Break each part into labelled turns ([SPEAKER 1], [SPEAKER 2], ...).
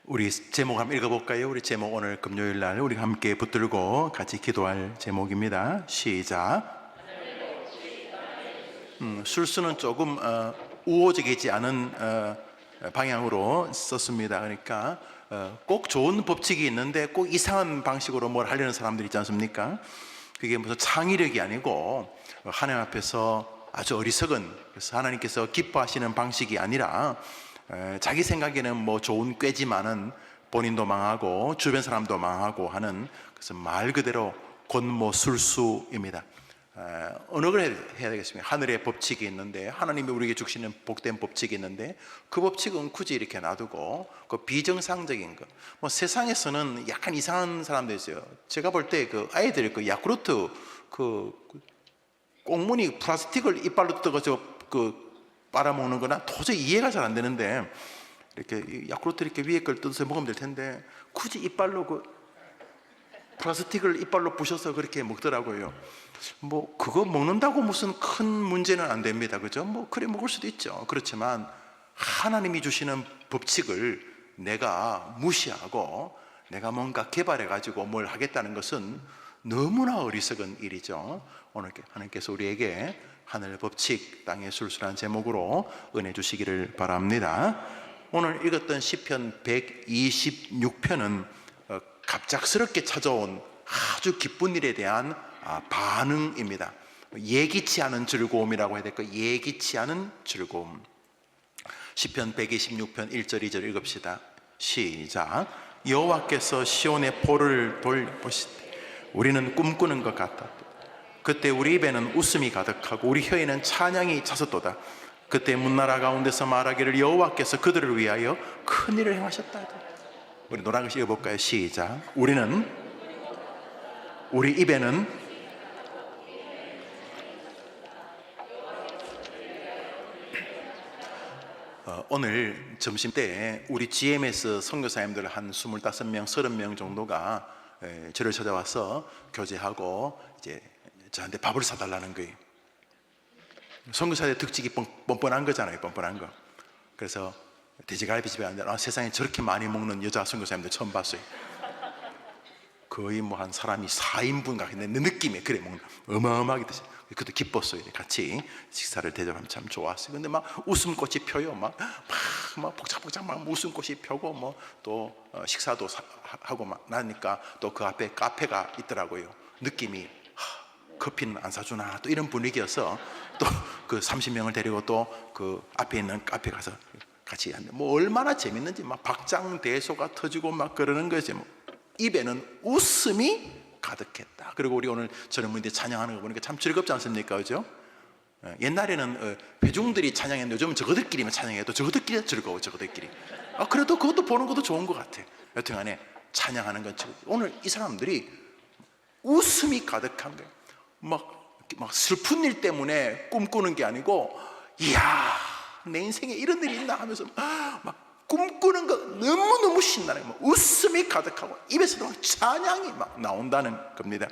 [SPEAKER 1] 우리 제목 한번 읽어볼까요? 우리 제목 오늘 금요일 날 우리 함께 붙들고 같이 기도할 제목입니다. 시작. 술수는 조금 우호적이지 않은 방향으로 썼습니다. 그러니까 꼭 좋은 법칙이 있는데 꼭 이상한 방식으로 뭘 하려는 사람들이 있지 않습니까? 그게 무슨 창의력이 아니고 하나님 앞에서 아주 어리석은, 그래서 하나님께서 기뻐하시는 방식이 아니라 자기 생각에는 뭐 좋은 꾀지만은 본인도 망하고 주변 사람도 망하고 하는, 그래서 말 그대로 권모술수입니다. 어느 걸 해야 되겠습니까? 하늘의 법칙이 있는데, 하나님이 우리에게 주시는 복된 법칙이 있는데, 그 법칙은 굳이 이렇게 놔두고 그 비정상적인 것, 뭐 세상에서는 약간 이상한 사람들 있어요. 제가 볼 때 그 아이들 그 야쿠르트 그 꽁무니 플라스틱을 이빨로 뜯어서 그 빨아먹는 거나 도저히 이해가 잘 안 되는데, 이렇게 야쿠르트 이렇게 위에 걸 뜯어서 먹으면 될 텐데 굳이 이빨로 그 플라스틱을 이빨로 부셔서 그렇게 먹더라고요. 뭐 그거 먹는다고 무슨 큰 문제는 안 됩니다, 그죠? 뭐 그래 먹을 수도 있죠. 그렇지만 하나님이 주시는 법칙을 내가 무시하고 내가 뭔가 개발해 가지고 뭘 하겠다는 것은 너무나 어리석은 일이죠. 오늘 하나님께서 우리에게 하늘의 법칙, 땅의 술수라는 제목으로 은혜 주시기를 바랍니다. 오늘 읽었던 시편 126편은 갑작스럽게 찾아온 아주 기쁜 일에 대한 반응입니다. 예기치 않은 즐거움이라고 해야 될까? 예기치 않은 즐거움. 시편 126편 1절 2절 읽읍시다. 시작. 여호와께서 시온의 포를 돌보시되 우리는 꿈꾸는 것 같았다. 그때 우리 입에는 웃음이 가득하고 우리 혀에는 찬양이 차섰도다. 그때 문나라 가운데서 말하기를 여호와께서 그들을 위하여 큰 일을 행하셨다. 우리 노란글씨 읽어볼까요? 시작. 우리 입에는 오늘 점심때 우리 GMS 선교사님들 한 25명, 30명 정도가 저를 찾아와서 교제하고 이제 저한테 밥을 사달라는 거예요. 선교사의 특징이 뻔뻔한 거잖아요. 뻔뻔한 거. 그래서 돼지갈비집에 앉아 세상에 저렇게 많이 먹는 여자 선교사님들 처음 봤어요. 거의 뭐 한 사람이 4인분 같은데 내 느낌에 그래 먹는 어마어마하게 드시. 그것도 기뻤어요. 같이 식사를 대접하면 참 좋았어요. 근데 막 웃음꽃이 펴요. 막 복작복작 막 웃음꽃이 펴고 뭐 또 식사도 하고 막 나니까 또 그 앞에 카페가 있더라고요. 느낌이 커피는 안 사주나 또 이런 분위기여서 또 그 30명을 데리고 또 그 앞에 있는 카페 가서 같이 하는데 뭐 얼마나 재밌는지 막 박장대소가 터지고 막 그러는 거지. 뭐 입에는 웃음이 가득했다. 그리고 우리 오늘 젊은이들 찬양하는 거 보니까 참 즐겁지 않습니까? 그죠? 옛날에는 회중들이 찬양했는데 요즘은 저거들끼리만 찬양해도 저거들끼리 즐거워. 저거들끼리. 그래도 그것도 보는 것도 좋은 것 같아. 여튼간에 찬양하는 건 오늘 이 사람들이 웃음이 가득한 거예요. 막 슬픈 일 때문에 꿈꾸는 게 아니고, 이야, 내 인생에 이런 일이 있나 하면서 막 꿈꾸는 거 너무너무 신나는 거예요. 웃음이 가득하고 입에서도 찬양이 막 나온다는 겁니다.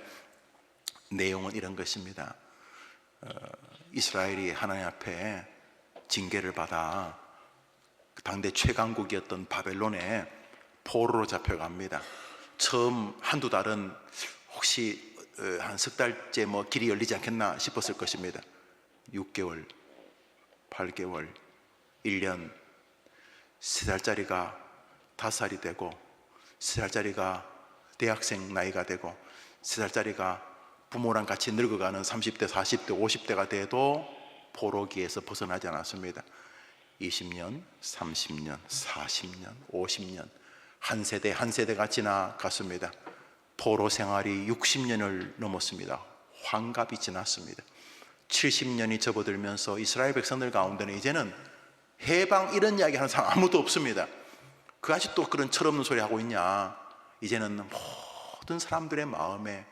[SPEAKER 1] 내용은 이런 것입니다. 이스라엘이 하나님 앞에 징계를 받아 당대 최강국이었던 바벨론에 포로로 잡혀갑니다. 처음 한두 달은 혹시 한 석 달째 뭐 길이 열리지 않겠나 싶었을 것입니다. 6개월, 8개월, 1년, 3살짜리가 5살이 되고 3살짜리가 대학생 나이가 되고 3살짜리가 부모랑 같이 늙어가는 30대, 40대, 50대가 돼도 포로기에서 벗어나지 않았습니다. 20년, 30년, 40년, 50년 한 세대 한 세대가 지나갔습니다. 포로 생활이 60년을 넘었습니다. 환갑이 지났습니다. 70년이 접어들면서 이스라엘 백성들 가운데는 이제는 해방 이런 이야기 하는 사람 아무도 없습니다. 그 아직도 그런 철없는 소리 하고 있냐? 이제는 모든 사람들의 마음에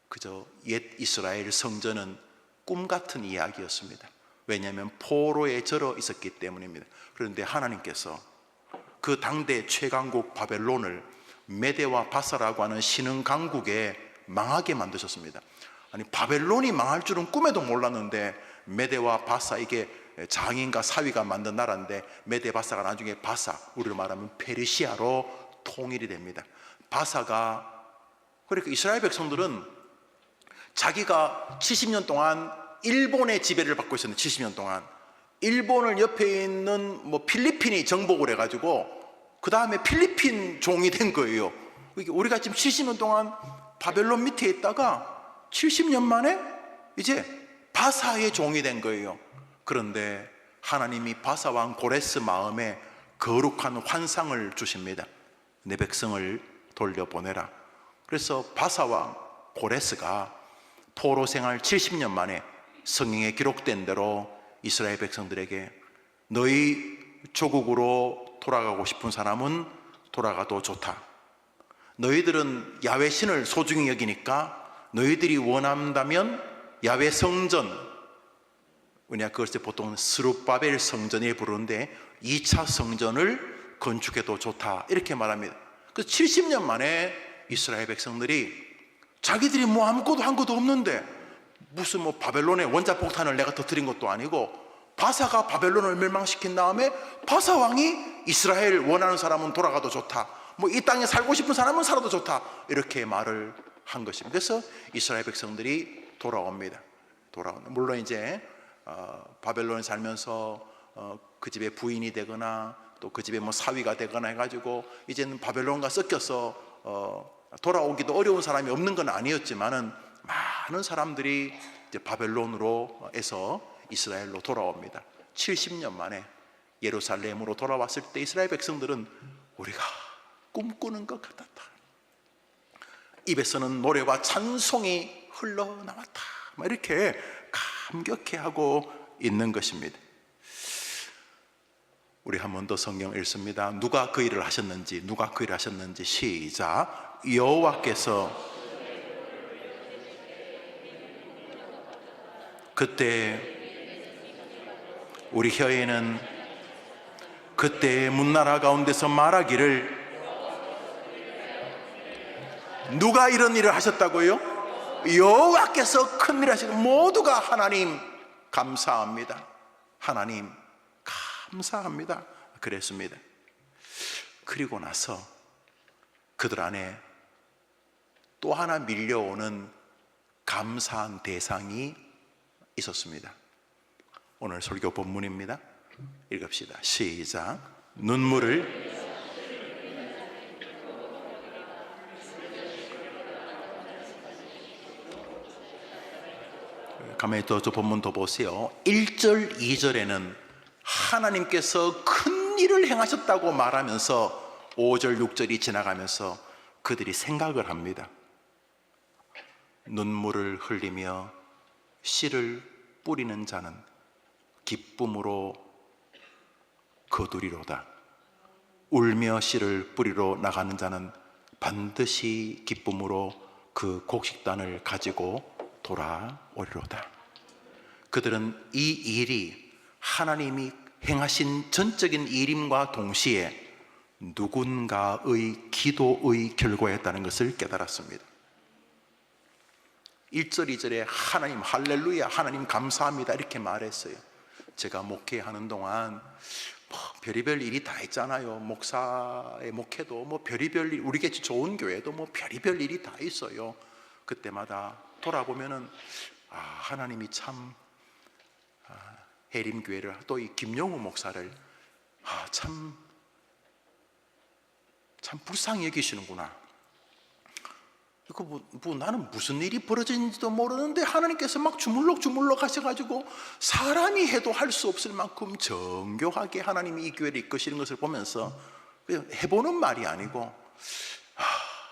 [SPEAKER 1] 그저 옛 이스라엘 성전은 꿈 같은 이야기였습니다. 왜냐하면 포로에 절어 있었기 때문입니다. 그런데 하나님께서 그 당대 최강국 바벨론을 메대와 바사라고 하는 신흥 강국에 망하게 만드셨습니다. 아니 바벨론이 망할 줄은 꿈에도 몰랐는데 메대와 바사, 이게 장인과 사위가 만든 나라인데 메대 바사가 나중에 바사, 우리로 말하면 페르시아로 통일이 됩니다. 바사가, 그러니까 이스라엘 백성들은 자기가 70년 동안 일본의 지배를 받고 있었는데, 70년 동안 일본을 옆에 있는 뭐 필리핀이 정복을 해가지고 그 다음에 필리핀 종이 된 거예요. 우리가 지금 70년 동안 바벨론 밑에 있다가 70년 만에 이제 바사의 종이 된 거예요. 그런데 하나님이 바사 왕 고레스 마음에 거룩한 환상을 주십니다. 내 백성을 돌려보내라. 그래서 바사 왕 고레스가 포로 생활 70년 만에 성경에 기록된 대로 이스라엘 백성들에게 너희 조국으로 돌아가고 싶은 사람은 돌아가도 좋다. 너희들은 야훼 신을 소중히 여기니까 너희들이 원한다면 야훼 성전, 왜냐 그것을 보통 스룹바벨 성전에 부르는데 2차 성전을 건축해도 좋다, 이렇게 말합니다. 그래서 70년 만에 이스라엘 백성들이 자기들이 뭐 아무것도 한 것도 없는데 무슨 뭐 바벨론의 원자폭탄을 내가 터뜨린 것도 아니고 바사가 바벨론을 멸망시킨 다음에 바사 왕이 이스라엘 원하는 사람은 돌아가도 좋다, 뭐 이 땅에 살고 싶은 사람은 살아도 좋다, 이렇게 말을 한 것입니다. 그래서 이스라엘 백성들이 돌아옵니다. 물론 이제 바벨론에 살면서 그 집의 부인이 되거나 또 그 집의 뭐 사위가 되거나 해가지고 이제는 바벨론과 섞여서 돌아오기도 어려운 사람이 없는 건 아니었지만은 많은 사람들이 이제 바벨론으로에서 이스라엘로 돌아옵니다. 70년 만에 예루살렘으로 돌아왔을 때 이스라엘 백성들은 우리가 꿈꾸는 것 같았다. 입에서는 노래와 찬송이 흘러나왔다. 이렇게 감격해하고 있는 것입니다. 우리 한 번 더 성경 읽습니다. 누가 그 일을 하셨는지, 누가 그 일을 하셨는지 시작. 여호와께서 그때 우리 혀에는 그때 문나라 가운데서 말하기를, 누가 이런 일을 하셨다고요? 여호와께서 큰 일을 하시고, 모두가 하나님 감사합니다, 하나님 감사합니다 그랬습니다. 그리고 나서 그들 안에 또 하나 밀려오는 감사한 대상이 있었습니다. 오늘 설교 본문입니다. 읽읍시다. 시작. 눈물을 가만히 저 본문 더 보세요. 1절 2절에는 하나님께서 큰 일을 행하셨다고 말하면서 5절 6절이 지나가면서 그들이 생각을 합니다. 눈물을 흘리며 씨를 뿌리는 자는 기쁨으로 거두리로다. 울며 씨를 뿌리러 나가는 자는 반드시 기쁨으로 그 곡식단을 가지고 돌아오리로다. 그들은 이 일이 하나님이 행하신 전적인 일임과 동시에 누군가의 기도의 결과였다는 것을 깨달았습니다. 1절 2절에 하나님 할렐루야, 하나님 감사합니다 이렇게 말했어요. 제가 목회하는 동안 뭐 별의별 일이 다 있잖아요. 목사의 목회도 뭐 별의별 일, 우리 같이 좋은 교회도 뭐 별의별 일이 다 있어요. 그때마다 돌아보면은 하나님이 참 해림교회를, 또 이 김용우 목사를 참 불쌍히 여기시는구나. 나는 무슨 일이 벌어졌는지도 모르는데 하나님께서 막 주물럭 하셔가지고 사람이 해도 할 수 없을 만큼 정교하게 하나님이 이 교회를 이끄시는 것을 보면서 해보는 말이 아니고,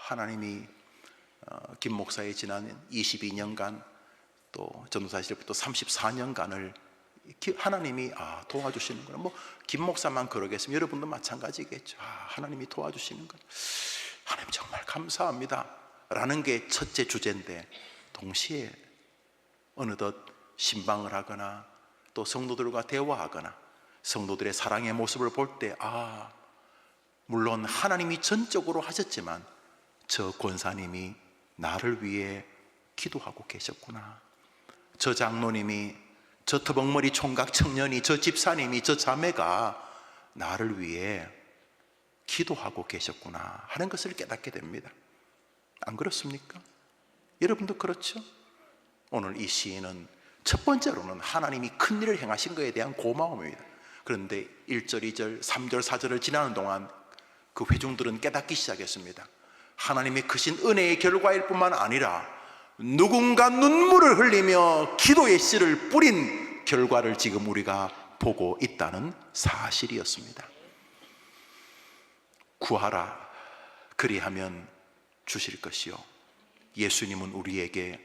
[SPEAKER 1] 하나님이 김 목사의 지난 22년간 또 전도사 시절부터 34년간을 하나님이 도와주시는구나. 뭐 김 목사만 그러겠으면 여러분도 마찬가지겠죠. 하나님이 도와주시는 것, 하나님 정말 감사합니다 라는 게 첫째 주제인데, 동시에 어느덧 신방을 하거나 또 성도들과 대화하거나 성도들의 사랑의 모습을 볼 때 물론 하나님이 전적으로 하셨지만 저 권사님이 나를 위해 기도하고 계셨구나, 저 장로님이, 저 터벅머리 총각 청년이, 저 집사님이, 저 자매가 나를 위해 기도하고 계셨구나 하는 것을 깨닫게 됩니다. 안 그렇습니까? 여러분도 그렇죠? 오늘 이 시인은 첫 번째로는 하나님이 큰 일을 행하신 것에 대한 고마움입니다. 그런데 1절, 2절, 3절, 4절을 지나는 동안 그 회중들은 깨닫기 시작했습니다. 하나님의 크신 은혜의 결과일 뿐만 아니라 누군가 눈물을 흘리며 기도의 씨를 뿌린 결과를 지금 우리가 보고 있다는 사실이었습니다. 구하라, 그리하면 주실 것이요, 예수님은 우리에게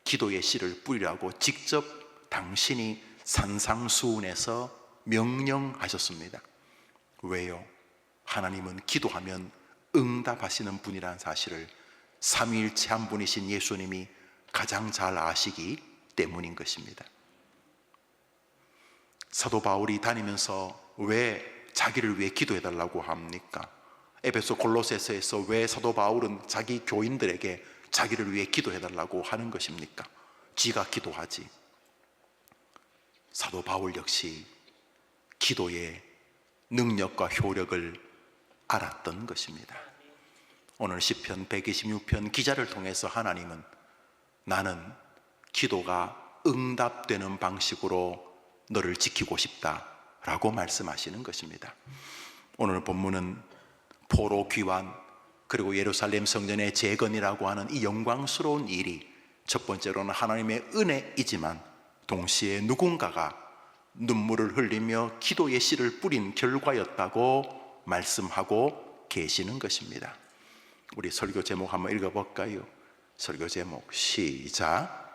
[SPEAKER 1] 기도의 씨를 뿌리라고 직접 당신이 산상수훈에서 명령하셨습니다. 왜요? 하나님은 기도하면 응답하시는 분이라는 사실을 삼위일체 한 분이신 예수님이 가장 잘 아시기 때문인 것입니다. 사도 바울이 다니면서 왜 자기를 위해 기도해달라고 합니까? 에베소 골로새서에서 왜 사도 바울은 자기 교인들에게 자기를 위해 기도해달라고 하는 것입니까? 지가 기도하지. 사도 바울 역시 기도의 능력과 효력을 알았던 것입니다. 오늘 시편 126편 기자를 통해서 하나님은 나는 기도가 응답되는 방식으로 너를 지키고 싶다라고 말씀하시는 것입니다. 오늘 본문은 포로 귀환 그리고 예루살렘 성전의 재건이라고 하는 이 영광스러운 일이 첫 번째로는 하나님의 은혜이지만 동시에 누군가가 눈물을 흘리며 기도의 씨를 뿌린 결과였다고 말씀하고 계시는 것입니다. 우리 설교 제목 한번 읽어볼까요? 설교 제목 시작.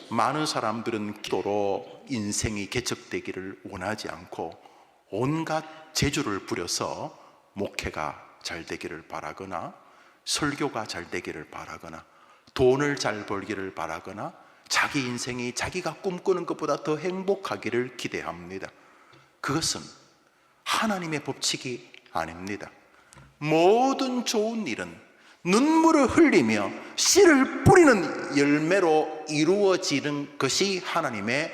[SPEAKER 1] 많은 사람들은 기도로 인생이 개척되기를 원하지 않고 온갖 재주를 부려서 목회가 잘 되기를 바라거나 설교가 잘 되기를 바라거나 돈을 잘 벌기를 바라거나 자기 인생이 자기가 꿈꾸는 것보다 더 행복하기를 기대합니다. 그것은 하나님의 법칙이 아닙니다. 모든 좋은 일은 눈물을 흘리며 씨를 뿌리는 열매로 이루어지는 것이 하나님의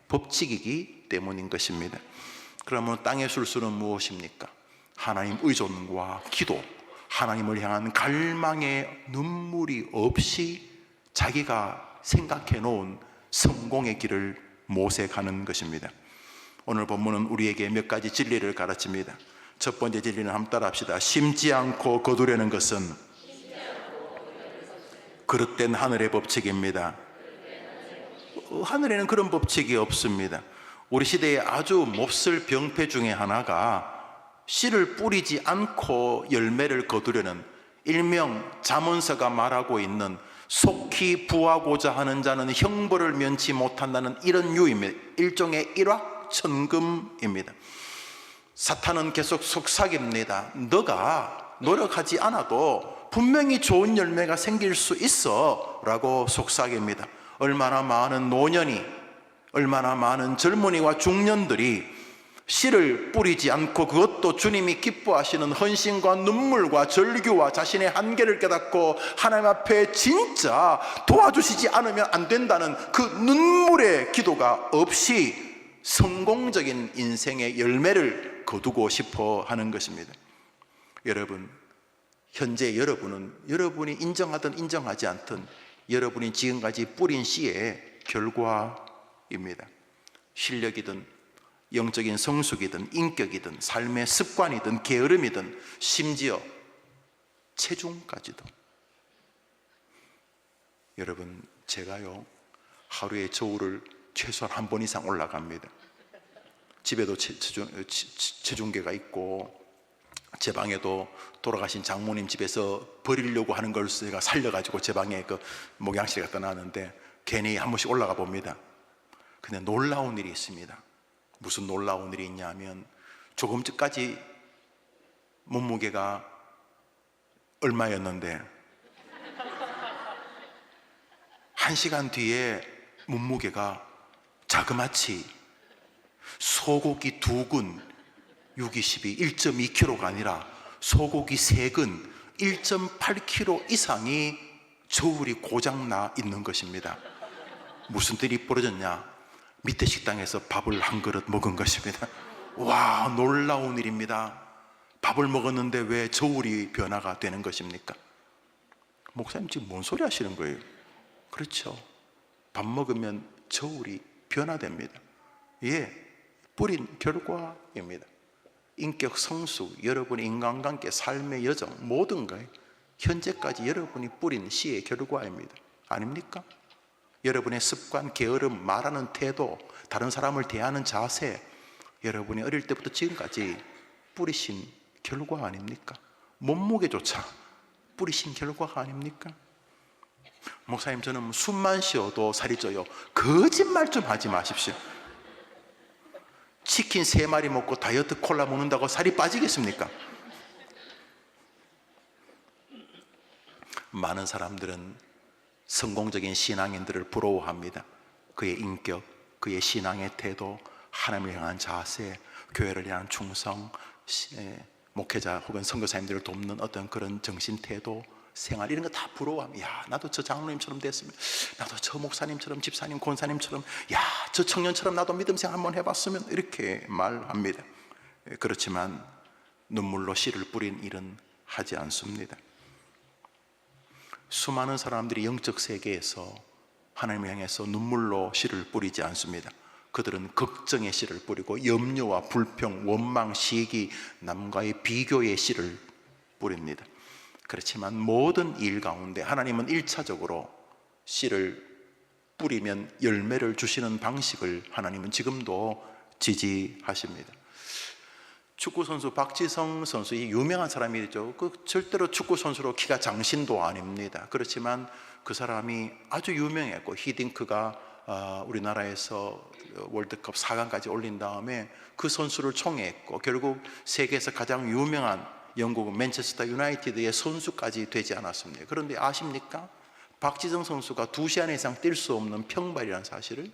[SPEAKER 1] 법칙이기 때문인 것입니다. 그러면 땅의 술수는 무엇입니까? 하나님 의존과 기도, 하나님을 향한 갈망의 눈물이 없이 자기가 생각해 놓은 성공의 길을 모색하는 것입니다. 오늘 본문은 우리에게 몇 가지 진리를 가르칩니다. 첫 번째 진리는 한번 따라 합시다. 심지 않고 거두려는 것은 그릇된 하늘의 법칙입니다. 하늘에는 그런 법칙이 없습니다. 우리 시대에 아주 몹쓸 병폐 중에 하나가 씨를 뿌리지 않고 열매를 거두려는, 일명 잠언서가 말하고 있는 속히 부하고자 하는 자는 형벌을 면치 못한다는 이런 유입니다. 일종의 일확천금입니다. 사탄은 계속 속삭입니다. 너가 노력하지 않아도 분명히 좋은 열매가 생길 수 있어 라고 속삭입니다. 얼마나 많은 노년이, 얼마나 많은 젊은이와 중년들이 씨를 뿌리지 않고 그것도 주님이 기뻐하시는 헌신과 눈물과 절규와 자신의 한계를 깨닫고 하나님 앞에 진짜 도와주시지 않으면 안 된다는 그 눈물의 기도가 없이 성공적인 인생의 열매를 거두고 싶어 하는 것입니다. 여러분, 현재 여러분은 여러분이 인정하든 인정하지 않든 여러분이 지금까지 뿌린 씨의 결과입니다. 실력이든 영적인 성숙이든 인격이든 삶의 습관이든 게으름이든 심지어 체중까지도. 여러분, 제가요 하루에 저울을 최소한 한 번 이상 올라갑니다. 집에도 체중계가 있고 제 방에도 돌아가신 장모님 집에서 버리려고 하는 걸 제가 살려가지고 제 방에 그 목양실에 갖다 놨는데 괜히 한 번씩 올라가 봅니다. 근데 놀라운 일이 있습니다. 무슨 놀라운 일이 있냐면 조금 전까지 몸무게가 얼마였는데 1시간 뒤에 몸무게가 자그마치 소고기 2근 6, 22, 1.2kg가 아니라 소고기 3근 1.8kg 이상이 저울이 고장나 있는 것입니다. 무슨 일이 벌어졌냐? 밑에 식당에서 밥을 한 그릇 먹은 것입니다. 와, 놀라운 일입니다. 밥을 먹었는데 왜 저울이 변화가 되는 것입니까? 목사님 지금 뭔 소리 하시는 거예요? 그렇죠. 밥 먹으면 저울이 변화됩니다. 예, 뿌린 결과입니다. 인격 성숙, 여러분의 인간관계, 삶의 여정, 모든 것 현재까지 여러분이 뿌린 씨의 결과입니다. 아닙니까? 여러분의 습관, 게으름, 말하는 태도, 다른 사람을 대하는 자세, 여러분이 어릴 때부터 지금까지 뿌리신 결과 아닙니까? 몸무게조차 뿌리신 결과가 아닙니까? 목사님, 저는 숨만 쉬어도 살이 쪄요. 거짓말 좀 하지 마십시오. 치킨 3마리 먹고 다이어트 콜라 먹는다고 살이 빠지겠습니까? 많은 사람들은 성공적인 신앙인들을 부러워합니다. 그의 인격, 그의 신앙의 태도, 하나님을 향한 자세, 교회를 향한 충성, 목회자 혹은 선교사님들을 돕는 어떤 그런 정신 태도, 생활, 이런 거 다 부러워합니다. 야, 나도 저 장로님처럼 됐으면, 나도 저 목사님처럼, 집사님, 권사님처럼, 야, 저 청년처럼 나도 믿음 생활 한번 해봤으면, 이렇게 말합니다. 그렇지만 눈물로 씨를 뿌린 일은 하지 않습니다. 수많은 사람들이 영적 세계에서 하나님을 향해서 눈물로 씨를 뿌리지 않습니다. 그들은 걱정의 씨를 뿌리고 염려와 불평, 원망, 시기, 남과의 비교의 씨를 뿌립니다. 그렇지만 모든 일 가운데 하나님은 1차적으로 씨를 뿌리면 열매를 주시는 방식을 하나님은 지금도 지지하십니다. 축구선수 박지성 선수, 이 유명한 사람이죠. 그 절대로 축구선수로 키가 장신도 아닙니다. 그렇지만 그 사람이 아주 유명했고, 히딩크가 우리나라에서 월드컵 4강까지 올린 다음에 그 선수를 총애했고, 결국 세계에서 가장 유명한 영국 맨체스터 유나이티드의 선수까지 되지 않았습니다. 그런데 아십니까? 박지성 선수가 2시간 이상 뛸 수 없는 평발이라는 사실을,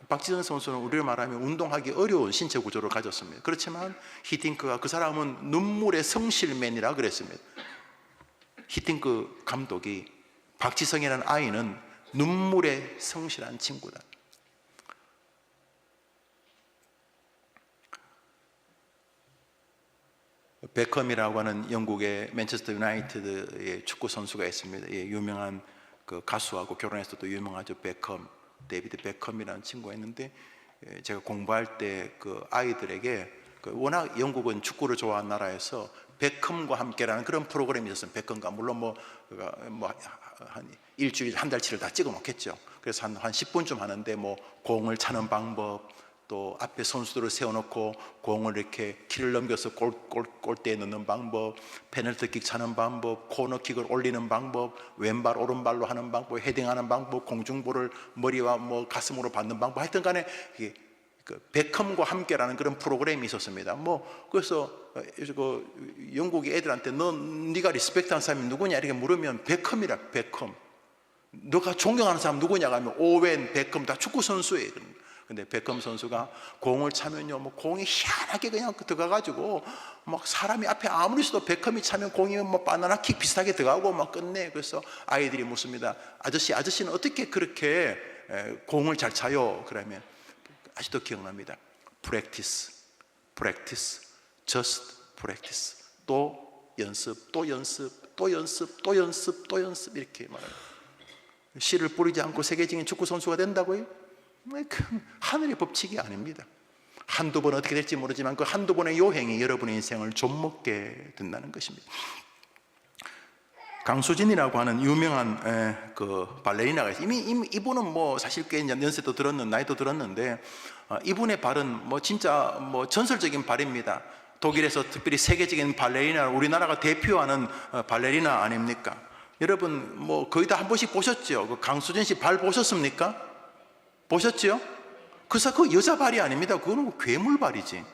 [SPEAKER 1] 박지성 선수는 우리를 말하면 운동하기 어려운 신체 구조를 가졌습니다. 그렇지만 히딩크가, 그 사람은 눈물의 성실맨이라 그랬습니다. 히딩크 감독이 박지성이라는 아이는 눈물의 성실한 친구다. 베컴이라고 하는 영국의 맨체스터 유나이티드의 축구 선수가 있습니다. 예, 유명한 그 가수하고 결혼해서도 유명하죠. 베컴, 데이비드 베컴이라는 친구가 있는데, 제가 공부할 때 그 아이들에게, 워낙 영국은 축구를 좋아하는 나라에서 베컴과 함께라는 그런 프로그램이 있었어요. 베컴과 물론 한 일주일, 한 달치를 다 찍어 놓겠죠. 그래서 한 10분쯤 하는데, 공을 차는 방법, 또 앞에 선수들을 세워놓고 공을 이렇게 키를 넘겨서 골대에 넣는 방법, 페널티킥 차는 방법, 코너킥을 올리는 방법, 왼발 오른발로 하는 방법, 헤딩하는 방법, 공중볼을 머리와 가슴으로 받는 방법, 하여튼 간에 그 베컴과 함께라는 그런 프로그램이 있었습니다. 그래서 그 영국의 애들한테 네가 리스펙트하는 사람이 누구냐 이렇게 물으면 베컴이라. 베컴. 너가 존경하는 사람 누구냐 하면 오웬, 베컴 다 축구 선수예요. 근데 베컴 선수가 공을 차면요, 공이 희한하게 그냥 들어가가지고 사람이 앞에 아무리 있어도 베컴이 차면 공이 바나나 킥 비슷하게 들어가고 끝내. 그래서 아이들이 묻습니다. 아저씨는 어떻게 그렇게 공을 잘 차요? 그러면 아직도 기억납니다. practice, just practice. 또 연습, 또 연습, 또 연습, 또 연습, 또 연습, 이렇게 말합니다. 씨를 뿌리지 않고 세계적인 축구 선수가 된다고요? 하늘의 법칙이 아닙니다. 한두 번 어떻게 될지 모르지만 그 한두 번의 요행이 여러분의 인생을 좀먹게 된다는 것입니다. 강수진이라고 하는 유명한 그 발레리나가 있어요. 이미 이분은 사실 꽤 연세도 들었는, 나이도 들었는데, 이분의 발은 진짜 전설적인 발입니다. 독일에서 특별히 세계적인 발레리나, 우리나라가 대표하는 발레리나 아닙니까? 여러분 거의 다 한 번씩 보셨죠? 그 강수진 씨 발 보셨습니까? 보셨죠? 그래서 그 여자 발이 아닙니다. 그거는 괴물 발이지.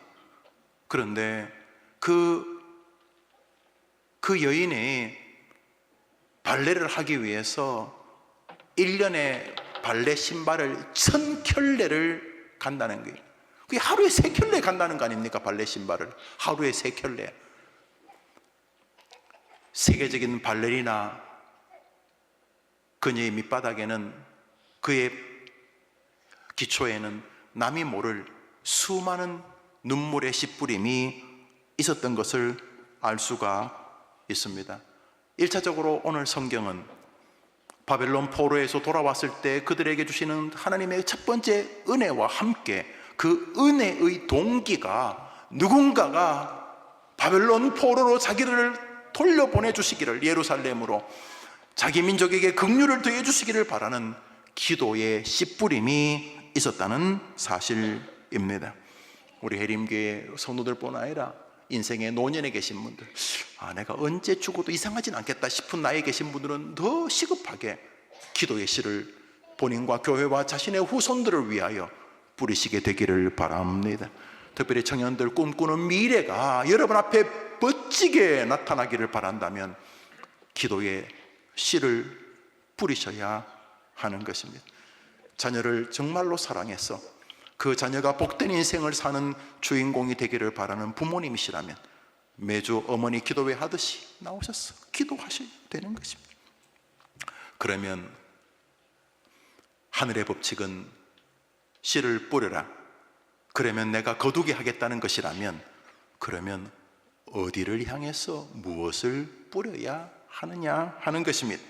[SPEAKER 1] 그런데 그 여인이 발레를 하기 위해서 1년에 발레 신발을 1000켤레를 간다는 거예요. 그게 하루에 3켤레 간다는 거 아닙니까? 발레 신발을 하루에 3켤레. 세계적인 발레리나, 그녀의 밑바닥에는, 그의 기초에는 남이 모를 수많은 눈물의 씨 뿌림이 있었던 것을 알 수가 있습니다. 1차적으로 오늘 성경은 바벨론 포로에서 돌아왔을 때 그들에게 주시는 하나님의 첫 번째 은혜와 함께 그 은혜의 동기가 누군가가 바벨론 포로로 자기를 돌려보내 주시기를, 예루살렘으로 자기 민족에게 긍휼을 더해 주시기를 바라는 기도의 씨 뿌림이 있었다는 사실입니다. 우리 해림교회 성도들뿐 아니라 인생의 노년에 계신 분들, 내가 언제 죽어도 이상하진 않겠다 싶은 나이에 계신 분들은 더 시급하게 기도의 씨를 본인과 교회와 자신의 후손들을 위하여 뿌리시게 되기를 바랍니다. 특별히 청년들 꿈꾸는 미래가 여러분 앞에 멋지게 나타나기를 바란다면 기도의 씨를 뿌리셔야 하는 것입니다. 자녀를 정말로 사랑해서 그 자녀가 복된 인생을 사는 주인공이 되기를 바라는 부모님이시라면 매주 어머니 기도회 하듯이 나오셔서 기도하셔야 되는 것입니다. 그러면 하늘의 법칙은 씨를 뿌려라, 그러면 내가 거두게 하겠다는 것이라면, 그러면 어디를 향해서 무엇을 뿌려야 하느냐 하는 것입니다.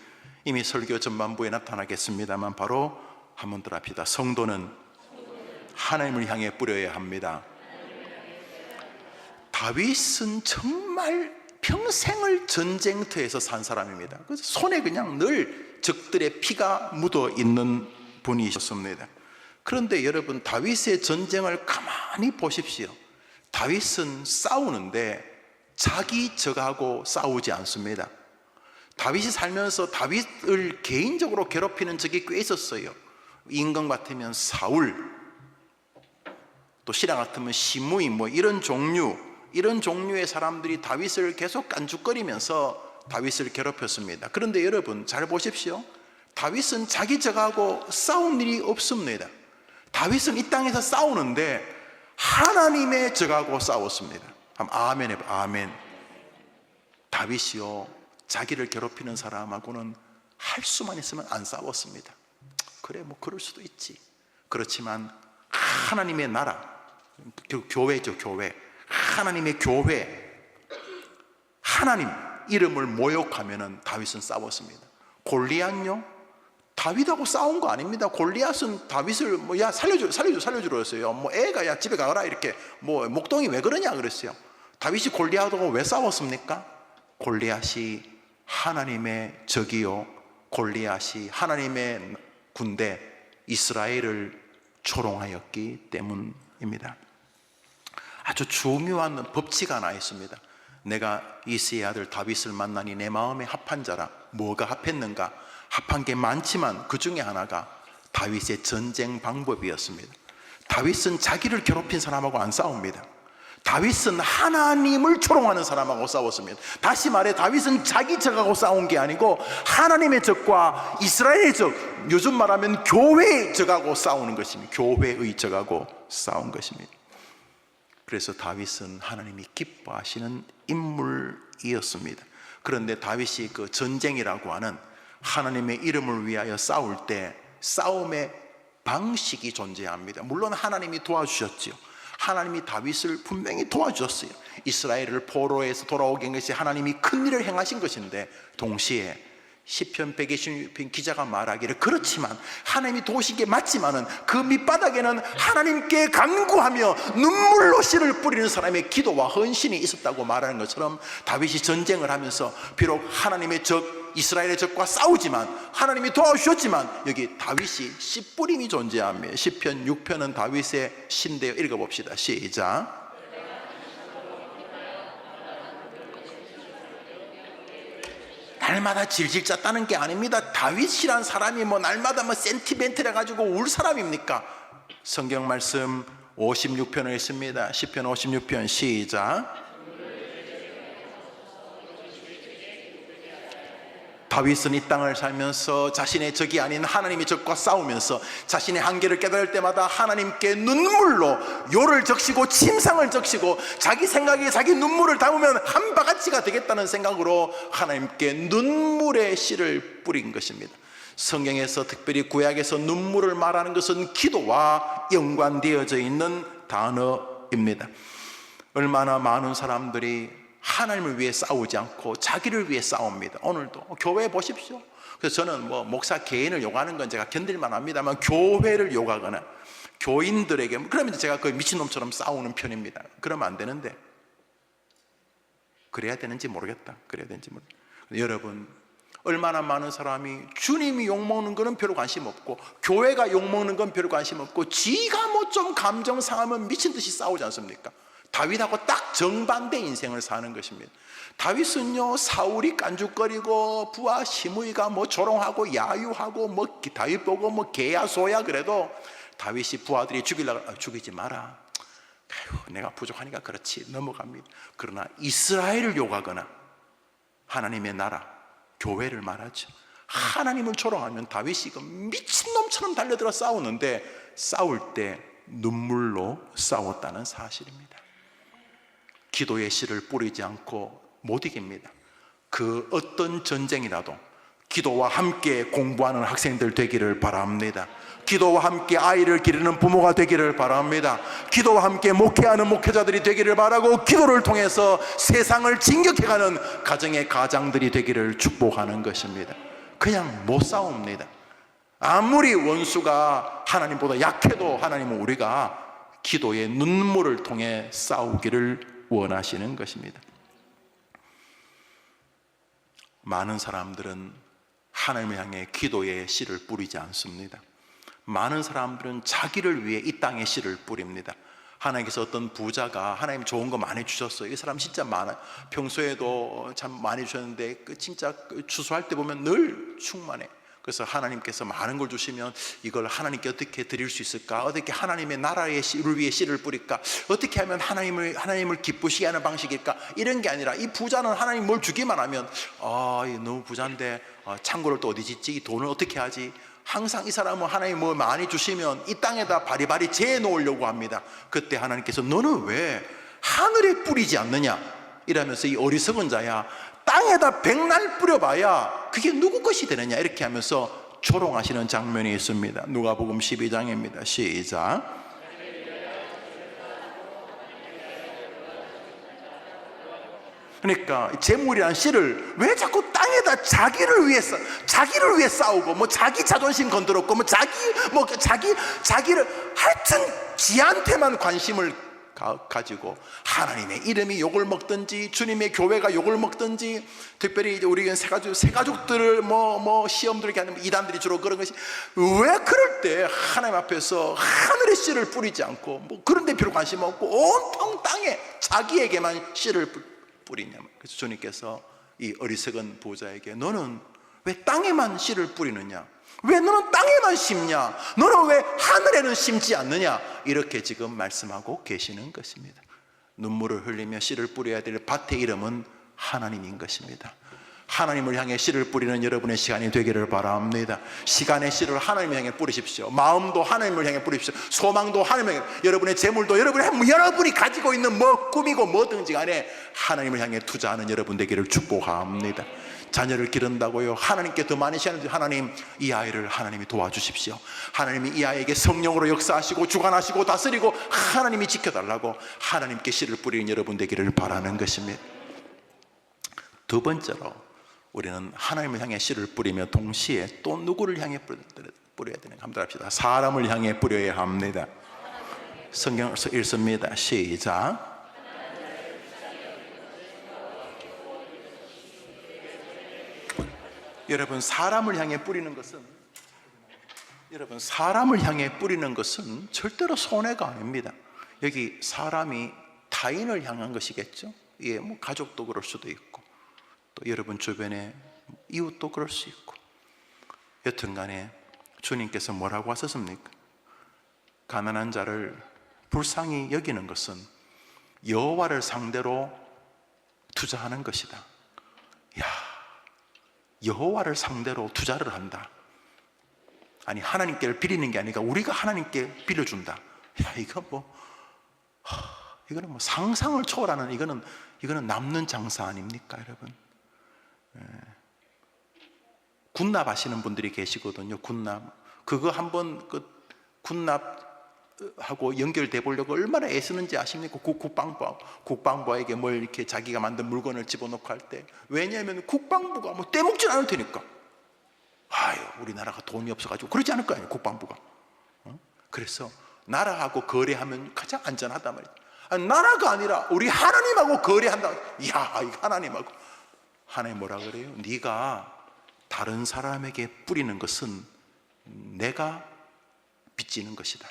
[SPEAKER 1] 이미 설교 전반부에 나타나겠습니다만 바로 한번 더 합시다. 성도는 하나님을 향해 뿌려야 합니다. 다윗은 정말 평생을 전쟁터에서 산 사람입니다. 그래서 손에 그냥 늘 적들의 피가 묻어 있는 분이셨습니다. 그런데 여러분, 다윗의 전쟁을 가만히 보십시오. 다윗은 싸우는데 자기 적하고 싸우지 않습니다. 다윗이 살면서 다윗을 개인적으로 괴롭히는 적이 꽤 있었어요. 임금 같으면 사울, 또 신라 같으면 시므이, 이런 종류의 사람들이 다윗을 계속 깐죽거리면서 다윗을 괴롭혔습니다. 그런데 여러분 잘 보십시오. 다윗은 자기 적하고 싸운 일이 없습니다. 다윗은 이 땅에서 싸우는데 하나님의 적하고 싸웠습니다. 아멘 해봐. 아멘. 다윗이요, 자기를 괴롭히는 사람하고는 할 수만 있으면 안 싸웠습니다. 그래, 그럴 수도 있지. 그렇지만 하나님의 나라, 교회죠, 교회. 하나님의 교회, 하나님 이름을 모욕하면은 다윗은 싸웠습니다. 골리앗요, 다윗하고 싸운 거 아닙니다. 골리앗은 다윗을 야 살려주러 했어요. 애가 야 집에 가거라 이렇게 목동이 왜 그러냐 그랬어요. 다윗이 골리앗하고 왜 싸웠습니까? 골리앗이 하나님의 적이요, 골리앗이 하나님의 군대 이스라엘을 조롱하였기 때문입니다. 아주 중요한 법칙 하나 있습니다. 내가 이새의 아들 다윗을 만나니 내 마음에 합한 자라. 뭐가 합했는가? 합한 게 많지만 그 중에 하나가 다윗의 전쟁 방법이었습니다. 다윗은 자기를 괴롭힌 사람하고 안 싸웁니다. 다윗은 하나님을 조롱하는 사람하고 싸웠습니다. 다시 말해, 다윗은 자기 적하고 싸운 게 아니고 하나님의 적과 이스라엘의 적, 요즘 말하면 교회의 적하고 싸우는 것입니다. 교회의 적하고 싸운 것입니다. 그래서 다윗은 하나님이 기뻐하시는 인물이었습니다. 그런데 다윗이 그 전쟁이라고 하는 하나님의 이름을 위하여 싸울 때 싸움의 방식이 존재합니다. 물론 하나님이 도와주셨지요. 하나님이 다윗을 분명히 도와주셨어요. 이스라엘을 포로에서 돌아오게 한 것이 하나님이 큰 일을 행하신 것인데, 동시에 시편 126편 기자가 말하기를, 그렇지만 하나님이 도우신 게 맞지만은 그 밑바닥에는 하나님께 간구하며 눈물로 씨를 뿌리는 사람의 기도와 헌신이 있었다고 말하는 것처럼, 다윗이 전쟁을 하면서 비록 하나님의 적 이스라엘의 적과 싸우지만 하나님이 도와주셨지만 여기 다윗이 씨 뿌림이 존재합니다. 시편 6편은 다윗의 시인데요. 읽어봅시다. 시작. 날마다 질질 짰다는 게 아닙니다. 다윗이란 사람이 날마다 센티멘트를 가지고 울 사람입니까? 성경 말씀 56편을 읽습니다. 시편 56편 시작. 다윗은 이 땅을 살면서 자신의 적이 아닌 하나님의 적과 싸우면서 자신의 한계를 깨달을 때마다 하나님께 눈물로 요를 적시고 침상을 적시고 자기 생각에 자기 눈물을 담으면 한 바가지가 되겠다는 생각으로 하나님께 눈물의 씨를 뿌린 것입니다. 성경에서, 특별히 구약에서 눈물을 말하는 것은 기도와 연관되어져 있는 단어 것입니다. 얼마나 많은 사람들이 하나님을 위해 싸우지 않고 자기를 위해 싸웁니다. 오늘도 교회 보십시오. 그래서 저는 목사 개인을 욕하는 건 제가 견딜만 합니다만, 교회를 욕하거나 교인들에게 그러면 제가 거의 미친놈처럼 싸우는 편입니다. 그러면 안 되는데, 그래야 되는지 모르겠다. 여러분, 얼마나 많은 사람이 주님이 욕먹는 거는 별로 관심 없고 교회가 욕먹는 건 별로 관심 없고 지가 뭐 좀 감정 상하면 미친 듯이 싸우지 않습니까? 다윗하고 딱 정반대 인생을 사는 것입니다. 다윗은요, 사울이 깐죽거리고 부하 시므이가 조롱하고 야유하고 다윗 보고 개야 소야 그래도 다윗이 부하들이 죽이려고 죽이지 마라. 아유, 내가 부족하니까 그렇지 넘어갑니다. 그러나 이스라엘을 욕하거나 하나님의 나라, 교회를 말하죠. 하나님을 조롱하면 다윗이 미친놈처럼 달려들어 싸우는데 싸울 때 눈물로 싸웠다는 사실입니다. 기도의 씨를 뿌리지 않고 못 이깁니다. 그 어떤 전쟁이라도 기도와 함께 공부하는 학생들 되기를 바랍니다. 기도와 함께 아이를 기르는 부모가 되기를 바랍니다. 기도와 함께 목회하는 목회자들이 되기를 바라고, 기도를 통해서 세상을 진격해가는 가정의 가장들이 되기를 축복하는 것입니다. 그냥 못 싸웁니다. 아무리 원수가 하나님보다 약해도 하나님은 우리가 기도의 눈물을 통해 싸우기를 원하시는 것입니다. 많은 사람들은 하나님을 향해 기도의 씨를 뿌리지 않습니다. 많은 사람들은 자기를 위해 이 땅에 씨를 뿌립니다. 하나님께서 어떤 부자가 하나님 좋은 거 많이 주셨어요. 이 사람 진짜 많아요. 평소에도 참 많이 주셨는데 진짜 추수할 때 보면 늘 충만해. 그래서 하나님께서 많은 걸 주시면 이걸 하나님께 어떻게 드릴 수 있을까? 어떻게 하나님의 나라의 씨를 위해 씨를 뿌릴까? 어떻게 하면 하나님을 기쁘시게 하는 방식일까? 이런 게 아니라 이 부자는 하나님 뭘 주기만 하면 너무 부자인데 창고를 또 어디 짓지? 이 돈을 어떻게 하지? 항상 이 사람은 하나님 뭐 많이 주시면 이 땅에다 바리바리 재어 놓으려고 합니다. 그때 하나님께서 너는 왜 하늘에 뿌리지 않느냐? 이러면서 이 어리석은 자야, 땅에다 백날 뿌려봐야 그게 누구 것이 되느냐, 이렇게 하면서 조롱하시는 장면이 있습니다. 누가복음 12장입니다. 시작. 그러니까 재물이란 씨를 왜 자꾸 땅에다 자기를 위해 싸우고 자기 자존심 건드렸고 자기를 하여튼 지한테만 관심을 가지고 하나님의 이름이 욕을 먹든지 주님의 교회가 욕을 먹든지, 특별히 이제 우리 새가족들을 시험들 이렇게 하는 이단들이 주로 그런 것이, 왜 그럴 때 하나님 앞에서 하늘의 씨를 뿌리지 않고 그런 데 별로 관심 없고 온통 땅에 자기에게만 씨를 뿌리냐. 그래서 주님께서 이 어리석은 부자에게 너는 왜 땅에만 씨를 뿌리느냐? 왜 너는 땅에만 심냐? 너는 왜 하늘에는 심지 않느냐? 이렇게 지금 말씀하고 계시는 것입니다. 눈물을 흘리며 씨를 뿌려야 될 밭의 이름은 하나님인 것입니다. 하나님을 향해 씨를 뿌리는 여러분의 시간이 되기를 바랍니다. 시간의 씨를 하나님을 향해 뿌리십시오. 마음도 하나님을 향해 뿌리십시오. 소망도 하나님을 향해, 여러분의 재물도 여러분이 가지고 있는 꿈이고 뭐든지 간에 하나님을 향해 투자하는 여러분 되기를 축복합니다. 자녀를 기른다고요, 하나님께 더 많이 시간을 주세요. 하나님, 이 아이를 하나님이 도와주십시오. 하나님이 이 아이에게 성령으로 역사하시고 주관하시고 다스리고 하나님이 지켜달라고 하나님께 씨를 뿌리는 여러분 되기를 바라는 것입니다. 두 번째로, 우리는 하나님을 향해 씨를 뿌리며 동시에 또 누구를 향해 뿌려야 되는가 한번 합시다. 사람을 향해 뿌려야 합니다. 성경에서 읽습니다. 시작. 여러분, 사람을 향해 뿌리는 것은 절대로 손해가 아닙니다. 여기 사람이 타인을 향한 것이겠죠. 예, 가족도 그럴 수도 있고 또 여러분 주변에 이웃도 그럴 수 있고, 여튼간에 주님께서 뭐라고 하셨습니까? 가난한 자를 불쌍히 여기는 것은 여호와를 상대로 투자하는 것이다. 야, 여호와를 상대로 투자를 한다. 아니, 하나님께를 빌리는 게 아니라 우리가 하나님께 빌려준다. 야, 이거는 상상을 초월하는, 이거는 남는 장사 아닙니까, 여러분? 군납 하시는 분들이 계시거든요. 군납. 그거 한번 군납 하고 연결돼 보려고 얼마나 애쓰는지 아십니까? 국방부에게 뭘 이렇게 자기가 만든 물건을 집어넣고 할 때, 왜냐하면 국방부가 뭐 떼먹질 않을 테니까. 아유, 우리나라가 돈이 없어가지고 그러지 않을 거 아니에요, 국방부가. 그래서 나라하고 거래하면 가장 안전하단 말이에요. 나라가 아니라 우리 하나님하고 거래한다. 이야, 이거 하나님 뭐라 그래요? 네가 다른 사람에게 뿌리는 것은 내가 빚지는 것이다.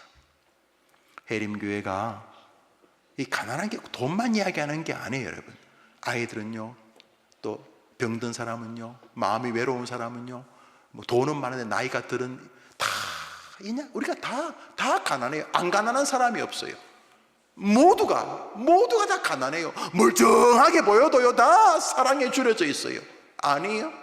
[SPEAKER 1] 해림교회가 이 가난한 게 돈만 이야기하는 게 아니에요, 여러분. 아이들은요, 또 병든 사람은요, 마음이 외로운 사람은요, 뭐 돈은 많은데 나이가 들은 다 우리가 다 가난해요. 안 가난한 사람이 없어요. 모두가 다 가난해요. 멀쩡하게 보여도요, 다 사랑에 줄여져 있어요. 아니에요.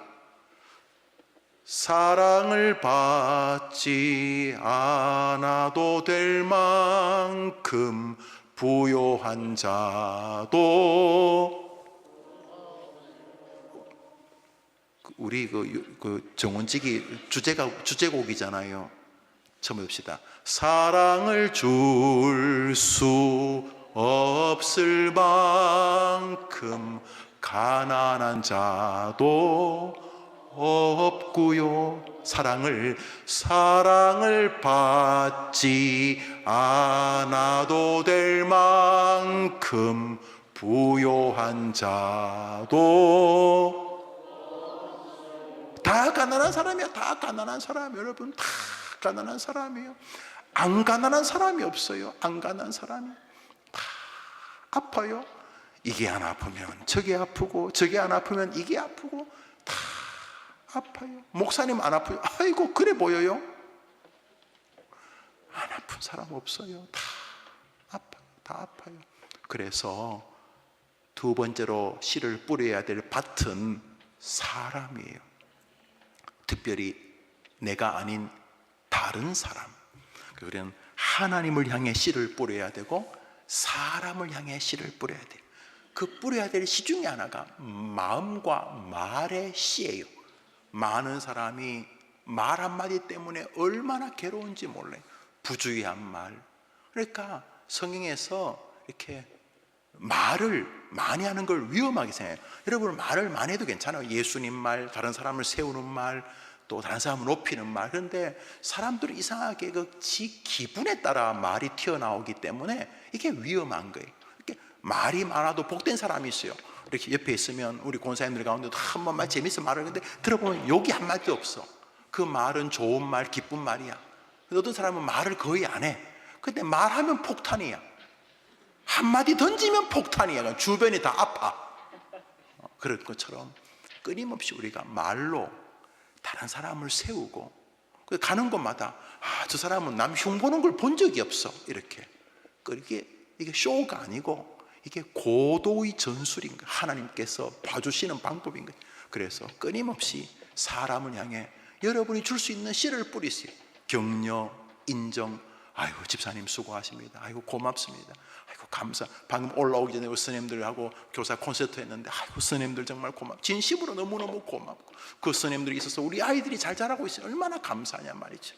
[SPEAKER 1] 사랑을 받지 않아도 될 만큼 부요한 자도, 우리 그 정원직이 주제곡이잖아요. 처음 해봅시다. 사랑을 줄 수 없을 만큼 가난한 자도 없고요. 사랑을 받지 않아도 될 만큼 부요한 자도. 다 가난한 사람이야. 다 가난한 사람. 여러분, 다 가난한 사람이에요. 안 가난한 사람이 없어요. 안 가난한 사람이 다 아파요. 이게 안 아프면 저게 아프고, 저게 안 아프면 이게 아프고, 다 아파요. 목사님 안 아파요? 아이고, 그래 보여요? 안 아픈 사람 없어요. 다 아파요. 다 아파요. 그래서 두 번째로 씨를 뿌려야 될 밭은 사람이에요. 특별히 내가 아닌 다른 사람. 그러면 하나님을 향해 씨를 뿌려야 되고, 사람을 향해 씨를 뿌려야 돼요. 그 뿌려야 될 씨 중에 하나가 마음과 말의 씨예요. 많은 사람이 말 한마디 때문에 얼마나 괴로운지 몰라요. 부주의한 말. 그러니까 성경에서 이렇게 말을 많이 하는 걸 위험하게 생각해요. 여러분, 말을 많이 해도 괜찮아요. 예수님 말, 다른 사람을 세우는 말, 또 다른 사람을 높이는 말. 그런데 사람들은 이상하게 지 기분에 따라 말이 튀어나오기 때문에 이게 위험한 거예요. 이렇게 말이 많아도 복된 사람이 있어요. 이렇게 옆에 있으면 우리 권사님들 가운데도 한 번만 재밌어 말을 하는데 들어보면 욕이 한마디도 없어. 그 말은 좋은 말, 기쁜 말이야. 어떤 사람은 말을 거의 안 해. 근데 말하면 폭탄이야. 한마디 던지면 폭탄이야. 주변이 다 아파. 그럴 것처럼 끊임없이 우리가 말로 다른 사람을 세우고, 가는 곳마다 저 사람은 남 흉보는 걸 본 적이 없어. 이렇게. 이게 쇼가 아니고 이게 고도의 전술인 거예요. 하나님께서 봐주시는 방법인 거예요. 그래서 끊임없이 사람을 향해 여러분이 줄 수 있는 씨를 뿌리세요. 격려, 인정. 아이고, 집사님 수고하십니다. 아이고, 고맙습니다. 아이고, 감사. 방금 올라오기 전에 우리 스님들하고 교사 콘서트 했는데, 아이고, 스님들 정말 고맙. 진심으로 너무너무 고맙고, 그 스님들이 있어서 우리 아이들이 잘 자라고 있어요. 얼마나 감사하냐 말이죠.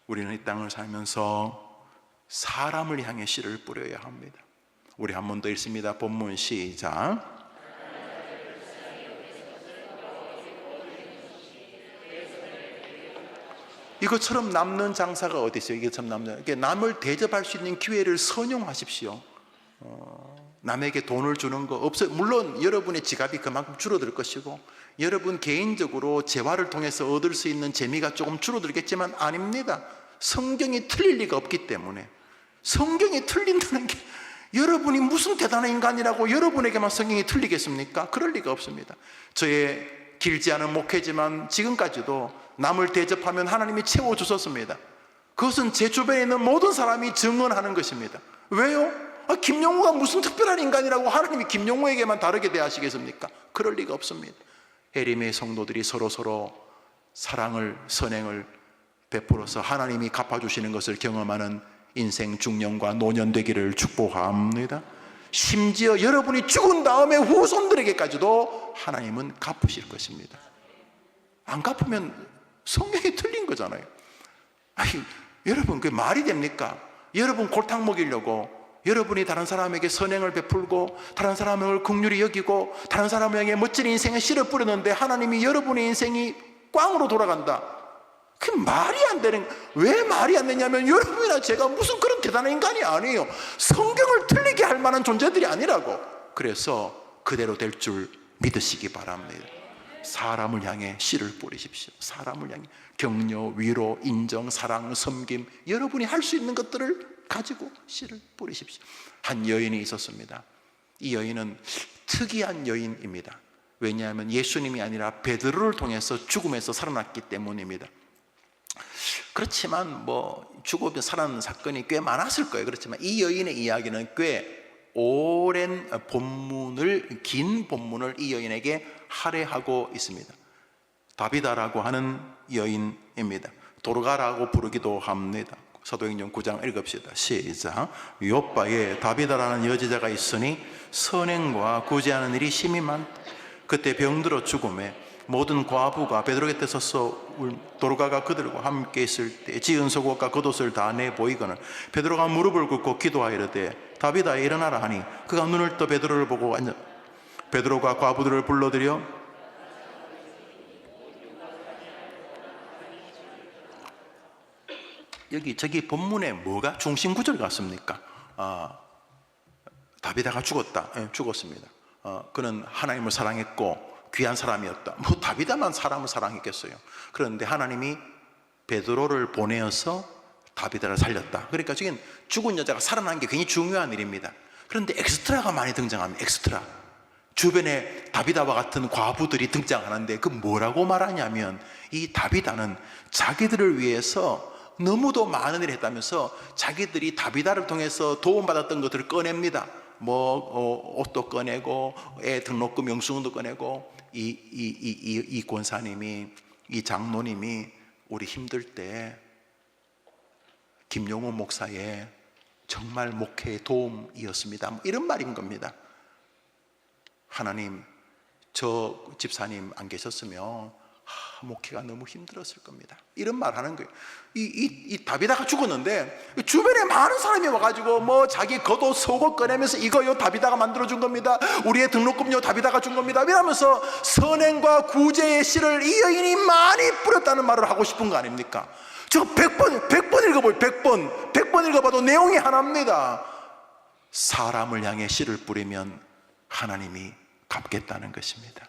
[SPEAKER 1] 우리는 이 땅을 살면서 사람을 향해 씨를 뿌려야 합니다. 우리 한 번 더 읽습니다. 본문 시작. 이것처럼 남는 장사가 어디 있어요? 이것처럼 남을 대접할 수 있는 기회를 선용하십시오. 남에게 돈을 주는 거 없어요. 물론 여러분의 지갑이 그만큼 줄어들 것이고, 여러분 개인적으로 재화를 통해서 얻을 수 있는 재미가 조금 줄어들겠지만 아닙니다. 성경이 틀릴 리가 없기 때문에. 성경이 틀린다는 게 여러분이 무슨 대단한 인간이라고 여러분에게만 성경이 틀리겠습니까? 그럴 리가 없습니다. 저의 길지 않은 목회지만 지금까지도 남을 대접하면 하나님이 채워주셨습니다. 그것은 제 주변에 있는 모든 사람이 증언하는 것입니다. 왜요? 김용우가 무슨 특별한 인간이라고 하나님이 김용우에게만 다르게 대하시겠습니까? 그럴 리가 없습니다. 해림의 성도들이 서로 사랑을, 선행을 베풀어서 하나님이 갚아주시는 것을 경험하는 인생 중년과 노년 되기를 축복합니다. 심지어 여러분이 죽은 다음에 후손들에게까지도 하나님은 갚으실 것입니다. 안 갚으면 성경이 틀린 거잖아요. 아니, 여러분, 그게 말이 됩니까? 여러분 골탕 먹이려고, 여러분이 다른 사람에게 선행을 베풀고 다른 사람을 긍휼히 여기고 다른 사람에게 멋진 인생을 씨를 뿌렸는데 하나님이 여러분의 인생이 꽝으로 돌아간다. 그게 말이 안 되는, 왜 말이 안 되냐면 여러분이나 제가 무슨 그런 대단한 인간이 아니에요. 성경을 틀리게 할 만한 존재들이 아니라고. 그래서 그대로 될 줄 믿으시기 바랍니다. 사람을 향해 씨를 뿌리십시오. 사람을 향해 격려, 위로, 인정, 사랑, 섬김, 여러분이 할 수 있는 것들을 가지고 씨를 뿌리십시오. 한 여인이 있었습니다. 이 여인은 특이한 여인입니다. 왜냐하면 예수님이 아니라 베드로를 통해서 죽음에서 살아났기 때문입니다. 그렇지만 죽음에 살아난 사건이 꽤 많았을 거예요. 그렇지만 이 여인의 이야기는 꽤 오랜 본문을, 긴 본문을 이 여인에게 할애하고 있습니다. 다비다라고 하는 여인입니다. 도르가라고 부르기도 합니다. 사도행전 9장 읽읍시다. 시작. 요바에 다비다라는 여제자가 있으니 선행과 구제하는 일이 심히 많다. 그때 병들어 죽음에 모든 과부가 베드로 곁에 서서 도르가가 그들과 함께 있을 때 지은 속옷과 겉옷을 다 내 보이거늘 베드로가 무릎을 꿇고 기도하이르되 다비다 일어나라 하니 그가 눈을 떠 베드로를 보고 앉아. 베드로가 과부들을 불러들여 저기 본문에 뭐가 중심 구절 같습니까? 다비다가 죽었다. 죽었습니다. 그는 하나님을 사랑했고 귀한 사람이었다. 다비다만 사람을 사랑했겠어요. 그런데 하나님이 베드로를 보내어서 다비다를 살렸다. 그러니까 지금 죽은 여자가 살아난 게 굉장히 중요한 일입니다. 그런데 엑스트라가 많이 등장합니다. 엑스트라. 주변에 다비다와 같은 과부들이 등장하는데 그 뭐라고 말하냐면 이 다비다는 자기들을 위해서 너무도 많은 일을 했다면서 자기들이 다비다를 통해서 도움받았던 것들을 꺼냅니다. 옷도 꺼내고 애 등록금 영수증도 꺼내고 이 권사님이, 이 장로님이 우리 힘들 때 김용호 목사의 정말 목회의 도움이었습니다. 이런 말인 겁니다. 하나님, 저 집사님 안 계셨으면 목회가 너무 힘들었을 겁니다. 이런 말 하는 거예요. 이 다비다가 죽었는데 주변에 많은 사람이 와가지고 자기 겉옷 속옷 꺼내면서 이거요 다비다가 만들어준 겁니다. 우리의 등록금요 다비다가 준 겁니다. 이러면서 선행과 구제의 씨를 이 여인이 많이 뿌렸다는 말을 하고 싶은 거 아닙니까? 저 100번 읽어봐요. 100번 읽어봐도 내용이 하나입니다. 사람을 향해 씨를 뿌리면 하나님이 갚겠다는 것입니다.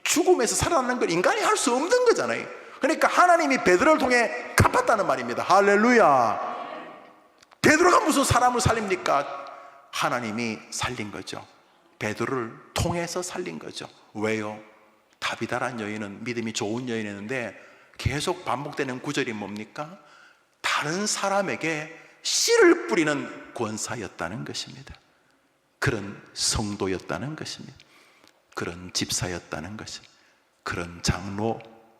[SPEAKER 1] 죽음에서 살아나는 걸 인간이 할 수 없는 거잖아요. 그러니까 하나님이 베드로를 통해 갚았다는 말입니다. 할렐루야. 베드로가 무슨 사람을 살립니까? 하나님이 살린 거죠. 베드로를 통해서 살린 거죠. 왜요? 다비다란 여인은 믿음이 좋은 여인이었는데 계속 반복되는 구절이 뭡니까? 다른 사람에게 씨를 뿌리는 권사였다는 것입니다. 그런 성도였다는 것입니다. 그런 집사였다는 것입니다. 그런 장로,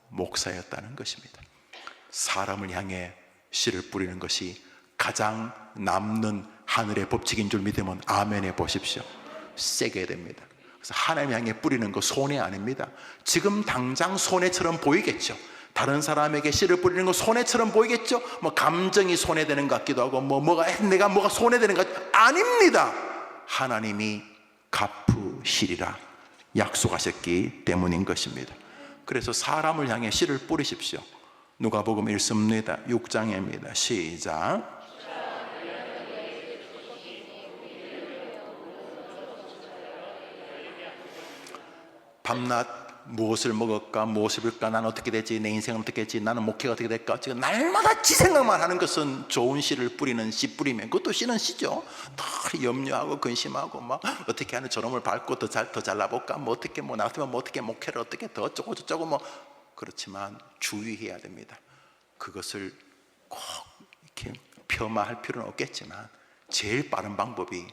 [SPEAKER 1] 목사였다는 것입니다. 사람을 향해 씨를 뿌리는 것이 가장 남는 하늘의 법칙인 줄 믿으면 아멘 해 보십시오. 세게 해야 됩니다. 그래서 하나님 향해 뿌리는 거 손해 아닙니다. 지금 당장 손해처럼 보이겠죠. 다른 사람에게 씨를 뿌리는 거 손해처럼 보이겠죠. 감정이 손해되는 것 같기도 하고 내가 뭐가 손해되는 것 아닙니다. 하나님이 갚으시리라 약속하셨기 때문인 것입니다. 그래서 사람을 향해 씨를 뿌리십시오. 누가복음 1습니다. 6장입니다. 시작. 밤낮 무엇을 먹을까, 무엇을 입을까, 나는 어떻게 되지, 내 인생은 어떻게 되지, 나는 목회가 어떻게 될까, 지금 날마다 지 생각만 하는 것은 좋은 씨를 뿌리는 씨 뿌리면 그것도 씨는 씨죠. 다 염려하고 근심하고 어떻게 하는 저놈을 밟고 더 잘나볼까, 어떻게 나 같으면 어떻게 목회를 어떻게 더 어쩌고 저쩌고 그렇지만 주의해야 됩니다. 그것을 꼭 이렇게 폄하할 필요는 없겠지만 제일 빠른 방법이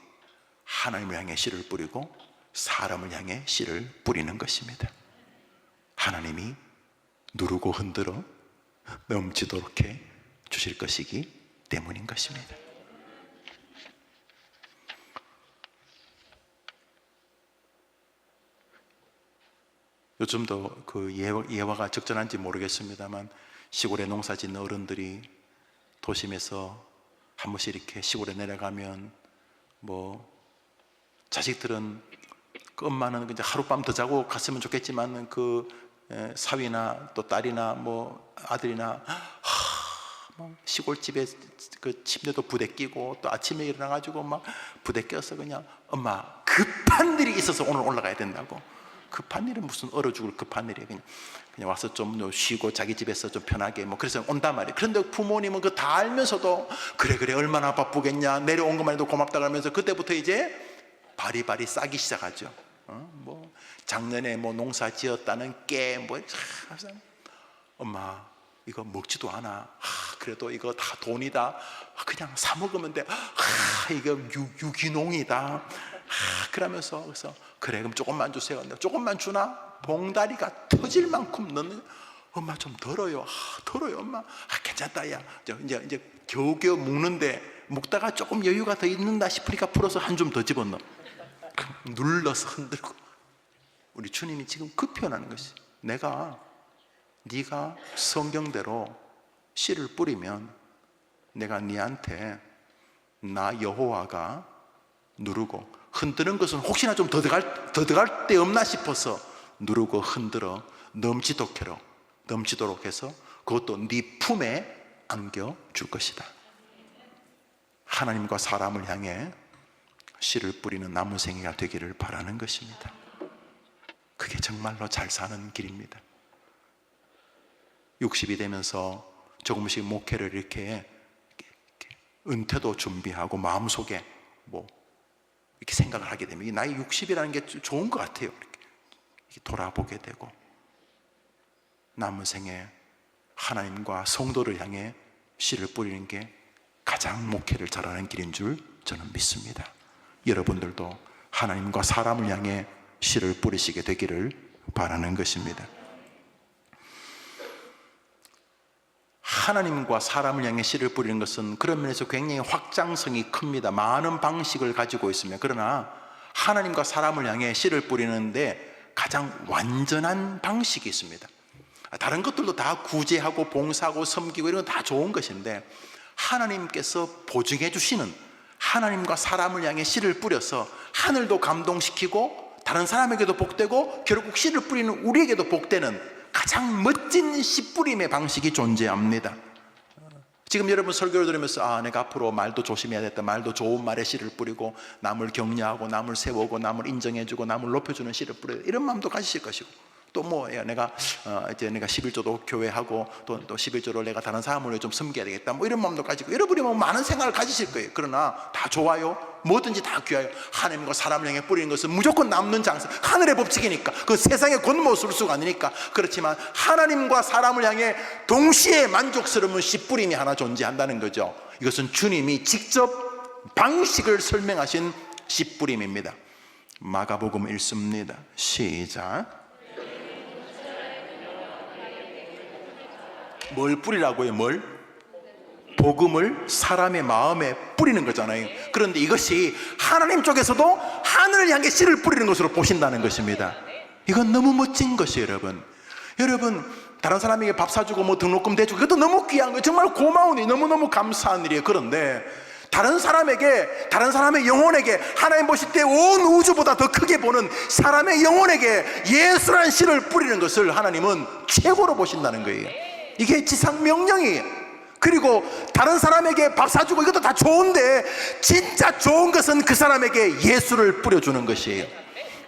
[SPEAKER 1] 하나님을 향해 씨를 뿌리고 사람을 향해 씨를 뿌리는 것입니다. 하나님이 누르고 흔들어 넘치도록 해 주실 것이기 때문인 것입니다. 요즘도 그 예화가 적절한지 모르겠습니다만 시골에 농사 짓는 어른들이 도심에서 한 번씩 이렇게 시골에 내려가면 뭐 자식들은 그 엄마는 이제 하룻밤 더 자고 갔으면 좋겠지만 그 사위나 또 딸이나 뭐 아들이나 뭐 시골집에 그 침대도 부대 끼고 또 아침에 일어나가지고 막 부대 껴서 그냥 엄마 급한 일이 있어서 오늘 올라가야 된다고. 급한 일은 무슨 얼어 죽을 급한 일이에요. 그냥 와서 좀 쉬고 자기 집에서 좀 편하게 뭐 그래서 온단 말이에요. 그런데 부모님은 그거 다 알면서도 그래 얼마나 바쁘겠냐, 내려온 것만 해도 고맙다 하면서 그때부터 이제 바리바리 싸기 시작하죠. 뭐 작년에 뭐 농사 지었다는 깨 뭐 엄마 이거 먹지도 않아. 그래도 이거 다 돈이다. 그냥 사 먹으면 돼. 이거 유기농이다. 그러면서 그래서 그래 그럼 조금만 주세요. 조금만 주나? 봉다리가 터질 만큼 넣는. 엄마 좀 덜어요. 덜어요 엄마. 괜찮다 야. 이제 겨우겨우 묵는데 묵다가 조금 여유가 더 있는다 싶으니까 풀어서 한 줌 더 집어넣어. 눌러서 흔들고. 우리 주님이 지금 그 표현하는 것이, 네가 성경대로 씨를 뿌리면 내가 네한테 나 여호와가 누르고, 흔드는 것은 혹시나 좀 더 들어갈 데 없나 싶어서 누르고 흔들어 넘치도록 해서 그것도 네 품에 안겨줄 것이다. 하나님과 사람을 향해 씨를 뿌리는 나무생이가 되기를 바라는 것입니다. 그게 정말로 잘 사는 길입니다. 60이 되면서 조금씩 목회를 이렇게 은퇴도 준비하고 마음속에 뭐 이렇게 생각을 하게 되면 이 나이 60이라는 게 좋은 것 같아요. 이렇게 돌아보게 되고 남은 생에 하나님과 성도를 향해 씨를 뿌리는 게 가장 목회를 잘하는 길인 줄 저는 믿습니다. 여러분들도 하나님과 사람을 향해 씨를 뿌리시게 되기를 바라는 것입니다. 하나님과 사람을 향해 씨를 뿌리는 것은 그런 면에서 굉장히 확장성이 큽니다. 많은 방식을 가지고 있습니다. 그러나 하나님과 사람을 향해 씨를 뿌리는데 가장 완전한 방식이 있습니다. 다른 것들도 다 구제하고 봉사하고 섬기고 이런 건 다 좋은 것인데, 하나님께서 보증해 주시는, 하나님과 사람을 향해 씨를 뿌려서 하늘도 감동시키고 다른 사람에게도 복되고 결국 씨를 뿌리는 우리에게도 복되는 가장 멋진 씨 뿌림의 방식이 존재합니다. 지금 여러분 설교를 들으면서 내가 앞으로 말도 조심해야겠다, 말도 좋은 말에 씨를 뿌리고 남을 격려하고 남을 세우고 남을 인정해주고 남을 높여주는 씨를 뿌려, 이런 마음도 가지실 것이고, 또 뭐 내가 이제 내가 11조도 교회하고 또 11조를 내가 다른 사람을 좀 섬겨야 되겠다, 뭐 이런 마음도 가지고 여러분이 뭐 많은 생각을 가지실 거예요. 그러나 다 좋아요. 뭐든지 다 귀해요. 하나님과 사람을 향해 뿌리는 것은 무조건 남는 장사, 하늘의 법칙이니까, 그 세상의 권모쓸 수가 아니니까. 그렇지만 하나님과 사람을 향해 동시에 만족스러운 씨 뿌림이 하나 존재한다는 거죠. 이것은 주님이 직접 방식을 설명하신 씨 뿌림입니다. 마가복음 읽습니다. 시작. 뭘 뿌리라고요? 뭘? 복음을 사람의 마음에 뿌리는 거잖아요. 그런데 이것이 하나님 쪽에서도 하늘을 향해 씨를 뿌리는 것으로 보신다는 것입니다. 이건 너무 멋진 것이에요. 여러분 다른 사람에게 밥 사주고 뭐 등록금 대주고, 그것도 너무 귀한 거예요. 정말 고마운 일, 너무너무 감사한 일이에요. 그런데 다른 사람에게, 다른 사람의 영혼에게, 하나님 보실 때 온 우주보다 더 크게 보는 사람의 영혼에게 예수란 씨를 뿌리는 것을 하나님은 최고로 보신다는 거예요. 이게 지상 명령이에요. 그리고 다른 사람에게 밥 사주고 이것도 다 좋은데, 진짜 좋은 것은 그 사람에게 예수를 뿌려주는 것이에요.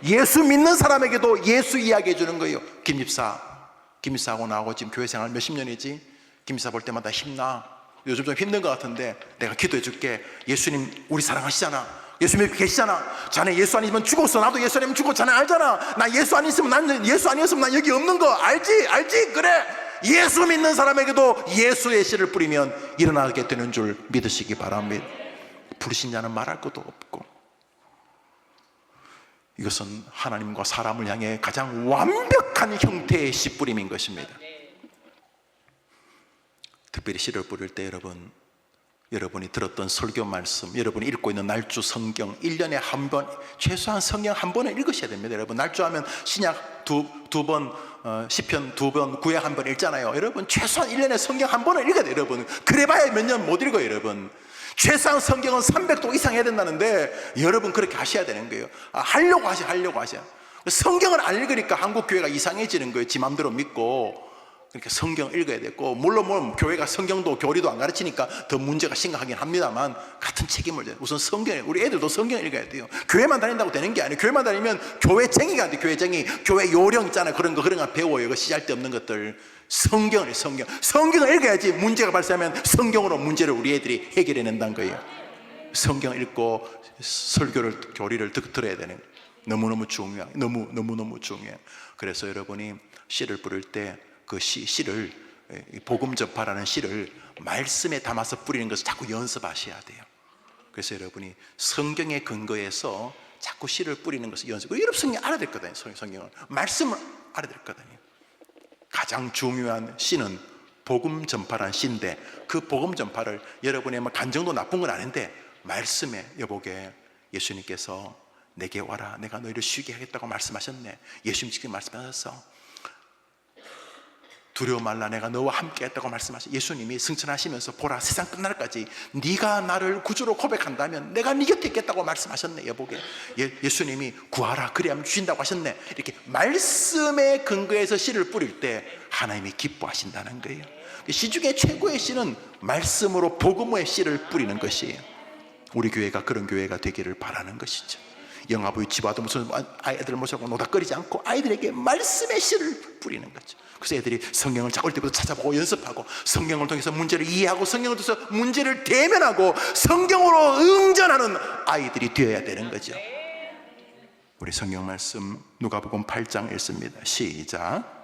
[SPEAKER 1] 예수 믿는 사람에게도 예수 이야기해 주는 거예요. 김집사하고 나하고 지금 교회 생활 몇십 년이지? 김집사 볼 때마다 힘나, 요즘 좀 힘든 것 같은데 내가 기도해 줄게. 예수님 우리 사랑하시잖아, 예수님 계시잖아. 자네 예수 안 있으면 죽었어. 나도 예수 아니면 죽어. 자네 알잖아. 나 예수 안 있으면, 난 예수 아니었으면 난 여기 없는 거 알지? 그래, 예수 믿는 사람에게도 예수의 씨를 뿌리면 일어나게 되는 줄 믿으시기 바랍니다. 불신자는 말할 것도 없고, 이것은 하나님과 사람을 향해 가장 완벽한 형태의 씨 뿌림인 것입니다. 특별히 씨를 뿌릴 때 여러분이 들었던 설교 말씀, 여러분이 읽고 있는 날주 성경, 1년에 한 번, 최소한 성경 한 번은 읽으셔야 됩니다. 여러분 날주하면 신약 두 번, 시편 2번, 구약 한 번 읽잖아요. 여러분 최소한 1년에 성경 한 번은 읽어야 돼요. 여러분 그래봐야 몇 년 못 읽어요. 여러분 최소한 성경은 300도 이상 해야 된다는데 여러분 그렇게 하셔야 되는 거예요. 하려고 하셔. 성경을 안 읽으니까 한국 교회가 이상해지는 거예요. 지 맘대로 믿고. 그러니까 성경 읽어야 되고, 물론 교회가 성경도 교리도 안 가르치니까 더 문제가 심각하긴 합니다만 같은 책임을 져요. 우선 우리 애들도 성경 읽어야 돼요. 교회만 다닌다고 되는 게 아니에요. 교회만 다니면 교회쟁이가 돼. 교회 요령 있잖아요. 그런 거 배워요. 이거 쓰잘데없는 것들. 성경을 읽어야지 문제가 발생하면 성경으로 문제를 우리 애들이 해결해낸다는 거예요. 성경 읽고 교리를 들어야 되는 거예요. 너무너무 중요해요. 너무너무 중요해요. 그래서 여러분이 씨를 뿌릴 때 그 씨를, 복음 전파라는 씨를 말씀에 담아서 뿌리는 것을 자꾸 연습하셔야 돼요. 그래서 여러분이 성경에 근거해서 자꾸 씨를 뿌리는 것을 연습하고, 여러분 성경 알아야 될 거거든요. 성경을 말씀을 알아야 될 거거든요. 가장 중요한 씨는 복음 전파라는 씨인데, 그 복음 전파를 여러분의 간정도 나쁜 건 아닌데, 말씀에 여보게 예수님께서 내게 와라, 내가 너희를 쉬게 하겠다고 말씀하셨네. 예수님 지금 말씀하셨어. 두려워 말라, 내가 너와 함께 했다고 말씀하셨어. 예수님이 승천하시면서 보라, 세상 끝날까지 네가 나를 구주로 고백한다면 내가 네 곁에 있겠다고 말씀하셨네. 여보게 예수님이 구하라, 그리하면 주신다고 하셨네. 이렇게 말씀에 근거해서 씨를 뿌릴 때 하나님이 기뻐하신다는 거예요. 씨 중에 최고의 씨는 말씀으로 복음의 씨를 뿌리는 것이에요. 우리 교회가 그런 교회가 되기를 바라는 것이죠. 영아부의 집와도 무슨 아이들 모셔고 노닥거리지 않고 아이들에게 말씀의 씨를 뿌리는 거죠. 그래서 애들이 성경을 어릴 때부터 찾아보고 연습하고, 성경을 통해서 문제를 이해하고, 성경을 통해서 문제를 대면하고 성경으로 응전하는 아이들이 되어야 되는 거죠. 우리 성경 말씀 누가복음 8장 읽습니다. 시작.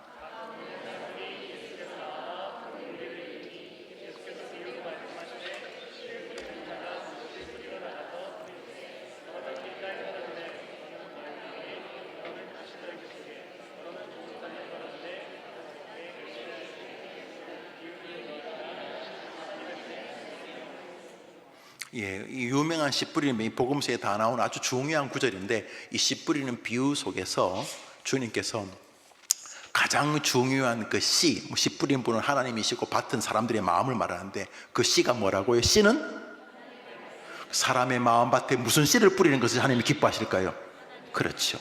[SPEAKER 1] 이 유명한 씨 뿌리는, 이 복음서에 다 나오는 아주 중요한 구절인데, 이 씨 뿌리는 비유 속에서 주님께서 가장 중요한 그 씨 뿌린 분은 하나님이시고 밭은 사람들의 마음을 말하는데, 그 씨가 뭐라고요? 씨는 사람의 마음밭에 무슨 씨를 뿌리는 것을 하나님이 기뻐하실까요? 그렇죠.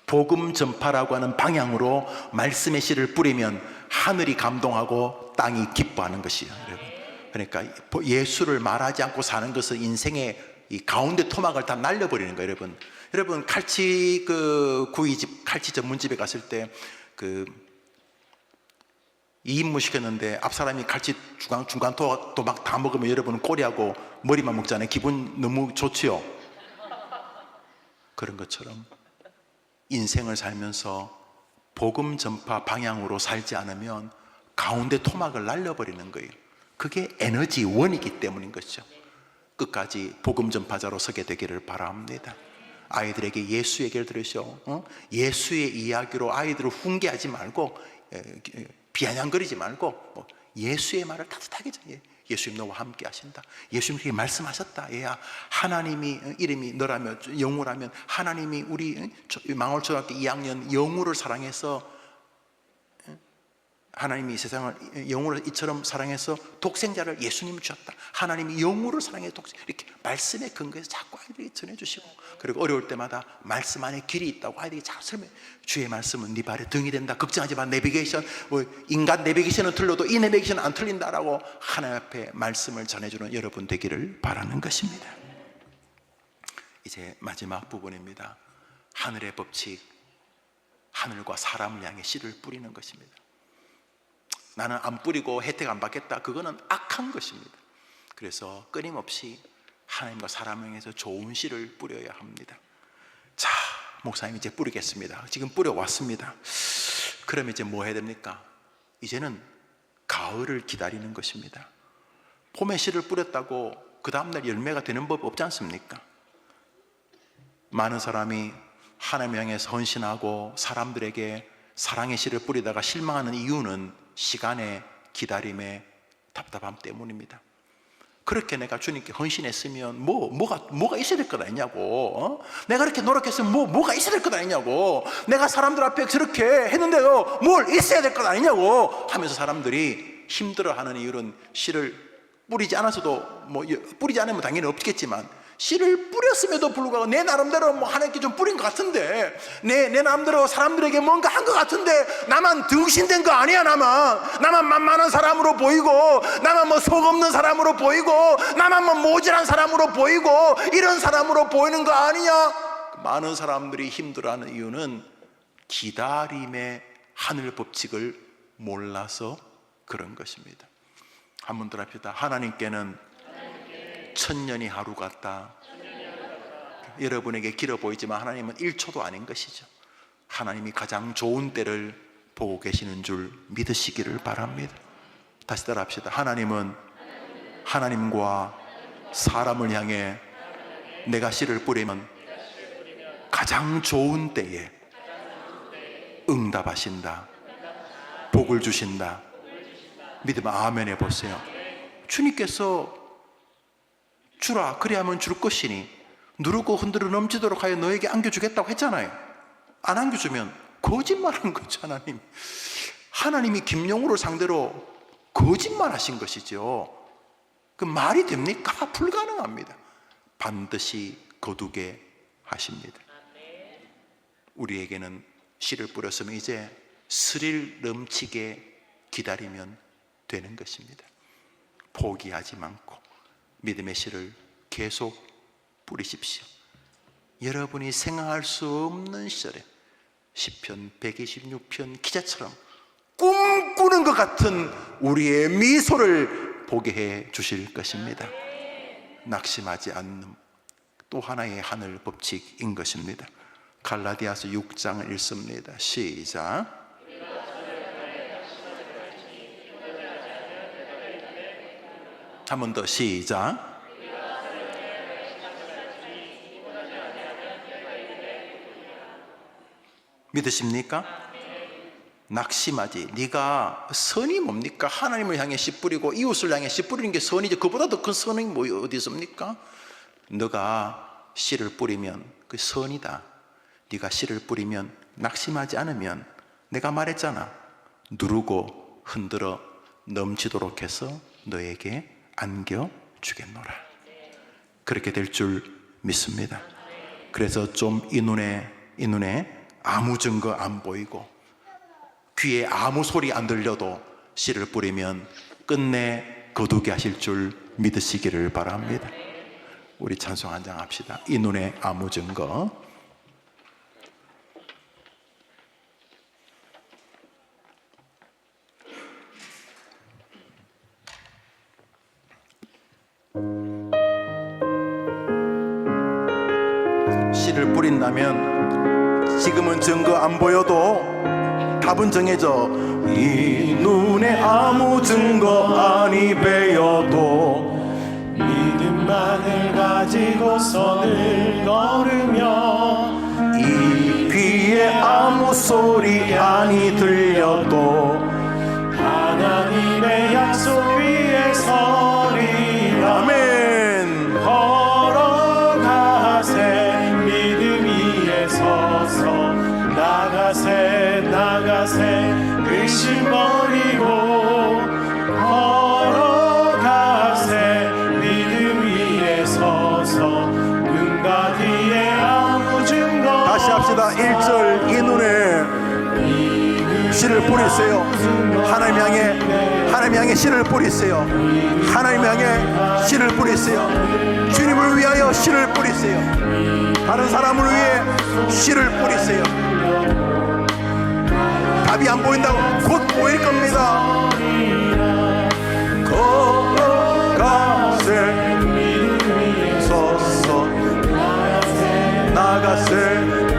[SPEAKER 1] 복음 전파라고 하는 방향으로 말씀의 씨를 뿌리면 하늘이 감동하고 땅이 기뻐하는 것이에요, 여러분. 그러니까 예수를 말하지 않고 사는 것은 인생의 이 가운데 토막을 다 날려버리는 거예요, 여러분. 여러분 칼치 구이집, 칼치 전문집에 갔을 때 2인분 시켰는데 앞 사람이 칼치 중간 도막 다 먹으면 여러분은 꼬리하고 머리만 먹잖아요. 기분 너무 좋지요. 그런 것처럼 인생을 살면서 복음 전파 방향으로 살지 않으면 가운데 토막을 날려버리는 거예요. 그게 에너지 원이기 때문인 것이죠. 끝까지 복음 전파자로 서게 되기를 바랍니다. 아이들에게 예수 얘기를 들으셔. 예수의 이야기로 아이들을 훈계하지 말고, 비아냥거리지 말고, 예수의 말을 따뜻하게 전해. 예수님 너와 함께 하신다. 예수님이 말씀하셨다. 얘야, 하나님이 이름이 너라면, 영우라면 하나님이 우리 망월초등학교 2학년 영우를 사랑해서, 하나님이 세상을 영우를 이처럼 사랑해서 독생자를 예수님을 주셨다. 하나님이 영우를 사랑해서 이렇게 말씀에 근거해서 자꾸 아이들이 전해주시고, 그리고 어려울 때마다 말씀 안에 길이 있다고 아이들이 자꾸 설명해. 주의 말씀은 네 발에 등이 된다. 걱정하지 마. 내비게이션, 인간 내비게이션은 틀려도 이 내비게이션은 안 틀린다라고 하나님 앞에 말씀을 전해주는 여러분 되기를 바라는 것입니다. 이제 마지막 부분입니다. 하늘의 법칙, 하늘과 사람을 향해 씨를 뿌리는 것입니다. 나는 안 뿌리고 혜택 안 받겠다, 그거는 악한 것입니다. 그래서 끊임없이 하나님과 사람을 향해서 좋은 씨를 뿌려야 합니다. 자, 목사님 이제 뿌리겠습니다. 지금 뿌려왔습니다. 그럼 이제 뭐 해야 됩니까? 이제는 가을을 기다리는 것입니다. 봄에 씨를 뿌렸다고 그 다음날 열매가 되는 법 없지 않습니까? 많은 사람이 하나님 향해서 헌신하고 사람들에게 사랑의 씨를 뿌리다가 실망하는 이유는 시간의 기다림의 답답함 때문입니다. 그렇게 내가 주님께 헌신했으면 뭐가 있어야 될 것 아니냐고, 내가 그렇게 노력했으면 뭐가 있어야 될 것 아니냐고, 내가 사람들 앞에 저렇게 했는데도 뭘 있어야 될 것 아니냐고 하면서 사람들이 힘들어하는 이유는 씨를 뿌리지 않았어도 뿌리지 않으면 당연히 없겠지만 씨를 뿌렸음에도 불구하고 내 나름대로 하나님께 좀 뿌린 것 같은데, 내 나름대로 사람들에게 뭔가 한 것 같은데, 나만 등신된 거 아니야? 나만 만만한 사람으로 보이고, 나만 속 없는 사람으로 보이고, 나만 모질한 사람으로 보이고, 이런 사람으로 보이는 거 아니냐? 많은 사람들이 힘들어하는 이유는 기다림의 하늘 법칙을 몰라서 그런 것입니다. 한번 더 합시다. 하나님께는 천년이 하루 같다. 여러분에게 길어 보이지만 하나님은 1초도 아닌 것이죠. 하나님이 가장 좋은 때를 보고 계시는 줄 믿으시기를 바랍니다. 다시 따라합시다. 하나님은 하나님과 사람을 향해 내가 씨를 뿌리면 가장 좋은 때에 응답하신다, 복을 주신다. 믿으면 아멘 해보세요. 주님께서 주라 그리하면 줄 것이니 누르고 흔들어 넘치도록 하여 너에게 안겨주겠다고 했잖아요. 안 안겨주면 거짓말하는 거죠. 하나님이 김용우를 상대로 거짓말하신 것이죠. 그 말이 됩니까? 불가능합니다. 반드시 거두게 하십니다. 우리에게는 씨를 뿌렸으면 이제 스릴 넘치게 기다리면 되는 것입니다. 포기하지 않고 믿음의 씨를 계속 뿌리십시오. 여러분이 생각할 수 없는 시절에 시편 126편 기자처럼 꿈꾸는 것 같은 우리의 미소를 보게 해 주실 것입니다. 낙심하지 않는 또 하나의 하늘 법칙인 것입니다. 갈라디아서 6장을 읽습니다. 시작. 한 번 더 시작. 믿으십니까? 낙심하지. 네가 선이 뭡니까? 하나님을 향해 씨 뿌리고 이웃을 향해 씨 뿌리는 게 선이죠. 그보다 더 큰 선이 뭐 어디 있습니까? 너가 씨를 뿌리면 그 선이다. 네가 씨를 뿌리면 낙심하지 않으면 내가 말했잖아. 누르고 흔들어 넘치도록 해서 너에게 안겨주겠노라. 그렇게 될 줄 믿습니다. 그래서 좀 이 눈에 아무 증거 안 보이고 귀에 아무 소리 안 들려도 씨를 뿌리면 끝내 거두게 하실 줄 믿으시기를 바랍니다. 우리 찬송 한 장 합시다. 이 눈에 아무 증거. 씨를 뿌린다면 지금은 증거 안 보여도 답은 정해져. 이 눈에 아무 증거 아니 베어도 믿음만을 가지고 선을 걸으며 이 귀에 아무 소리 아니 들려도 하나님의 약속 위에 서리. 아멘. 걸어가세 믿음 위에 서서 나가세 의심 버리고 걸어가세 믿음 위에 서서 눈과 뒤에 아무 증거. 다시 합시다. 1절 이 눈에 씨를 뿌리세요. 하나님 향해 씨를 뿌리세요. 하나님 향해 씨를 뿌리세요. 주님을 위하여 씨를 뿌리세요. 다른 사람을 위해 씨를 뿌리세요. 답이 안 보인다고 곧 보일 겁니다. 걸어가세 믿음 위에 서서 나가세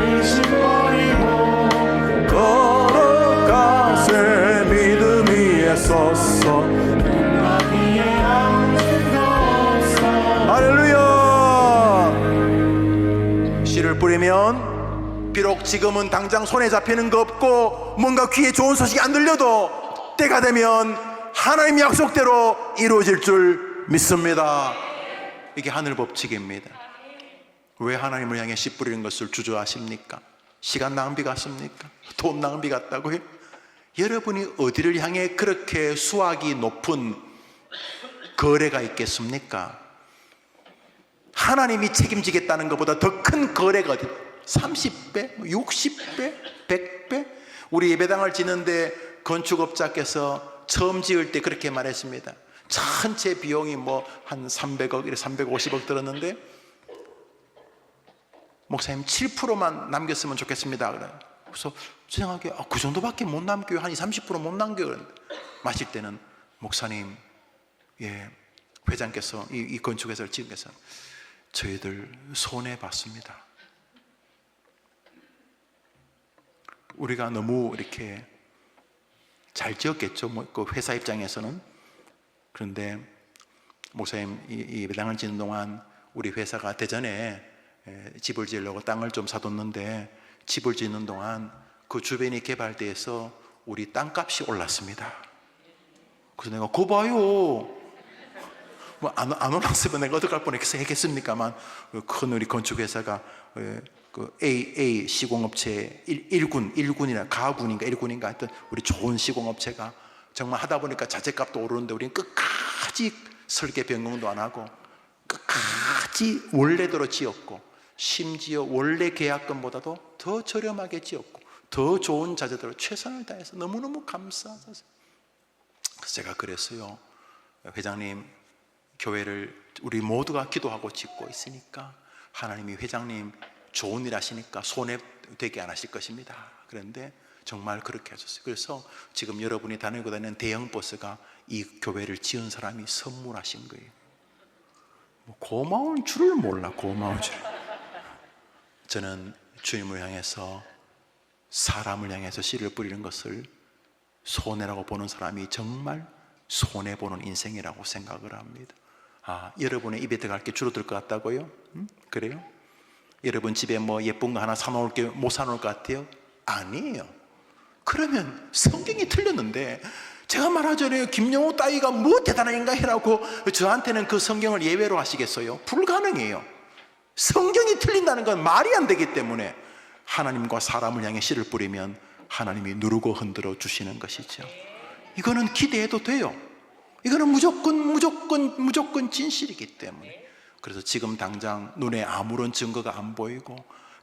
[SPEAKER 1] 의심 버리고 걸어가세 믿음 위에 서서 할렐루야. 씨를 뿌리면 비록 지금은 당장 손에 잡히는 거 없고 뭔가 귀에 좋은 소식이 안 들려도 때가 되면 하나님 약속대로 이루어질 줄 믿습니다. 이게 하늘 법칙입니다. 왜 하나님을 향해 씨 뿌리는 것을 주저하십니까? 시간 낭비 같습니까? 돈 낭비 같다고요? 여러분이 어디를 향해 그렇게 수확이 높은 거래가 있겠습니까? 하나님이 책임지겠다는 것보다 더 큰 거래가 어디 30배, 60배, 100배? 우리 예배당을 짓는데 건축업자께서 처음 지을 때 그렇게 말했습니다. 전체 비용이 뭐 한 300억, 350억 들었는데 목사님 7%만 남겼으면 좋겠습니다. 그래서 생각하기에 그 정도밖에 못 남겨요. 한 20, 30% 못 남겨요. 마실 때는 목사님, 회장께서 이 건축회사를 지은 께서 저희들 손해봤습니다. 우리가 너무 이렇게 잘 지었겠죠. 그 회사 입장에서는. 그런데 목사님 이 예배당을 짓는 동안 우리 회사가 대전에 집을 지으려고 땅을 좀 사뒀는데 집을 짓는 동안 그 주변이 개발돼서 우리 땅값이 올랐습니다. 그래서 내가 거 봐요. 뭐 안 올랐으면 내가 어떡할 뻔했겠습니까만 큰 우리 건축회사가 그 A 시공업체 1군이나 가군인가 1군인가 하여튼 우리 좋은 시공업체가 정말 하다 보니까 자재값도 오르는데 우리는 끝까지 설계 변경도 안 하고 끝까지 원래대로 지었고 심지어 원래 계약금보다도 더 저렴하게 지었고 더 좋은 자재들로 최선을 다해서 너무너무 감사하셔서 그래서 제가 그랬어요. 회장님, 교회를 우리 모두가 기도하고 짓고 있으니까 하나님이 회장님 좋은 일 하시니까 손해되게 안 하실 것입니다. 그런데 정말 그렇게 하셨어요. 그래서 지금 여러분이 다니고 다니는 대형 버스가 이 교회를 지은 사람이 선물하신 거예요. 뭐 고마운 줄을 몰라. 고마운 줄. 저는 주님을 향해서 사람을 향해서 씨를 뿌리는 것을 손해라고 보는 사람이 정말 손해보는 인생이라고 생각을 합니다. 여러분의 입에 들어갈 게 줄어들 것 같다고요? 그래요? 여러분 집에 뭐 예쁜 거 하나 사놓을 게 못 사놓을 것 같아요? 아니에요. 그러면 성경이 틀렸는데 제가 말하잖아요. 김영호 따위가 뭐 대단한 인간이라고 저한테는 그 성경을 예외로 하시겠어요? 불가능해요. 성경이 틀린다는 건 말이 안 되기 때문에 하나님과 사람을 향해 씨를 뿌리면 하나님이 누르고 흔들어 주시는 것이죠. 이거는 기대해도 돼요. 이거는 무조건 진실이기 때문에. 그래서 지금 당장 눈에 아무런 증거가 안 보이고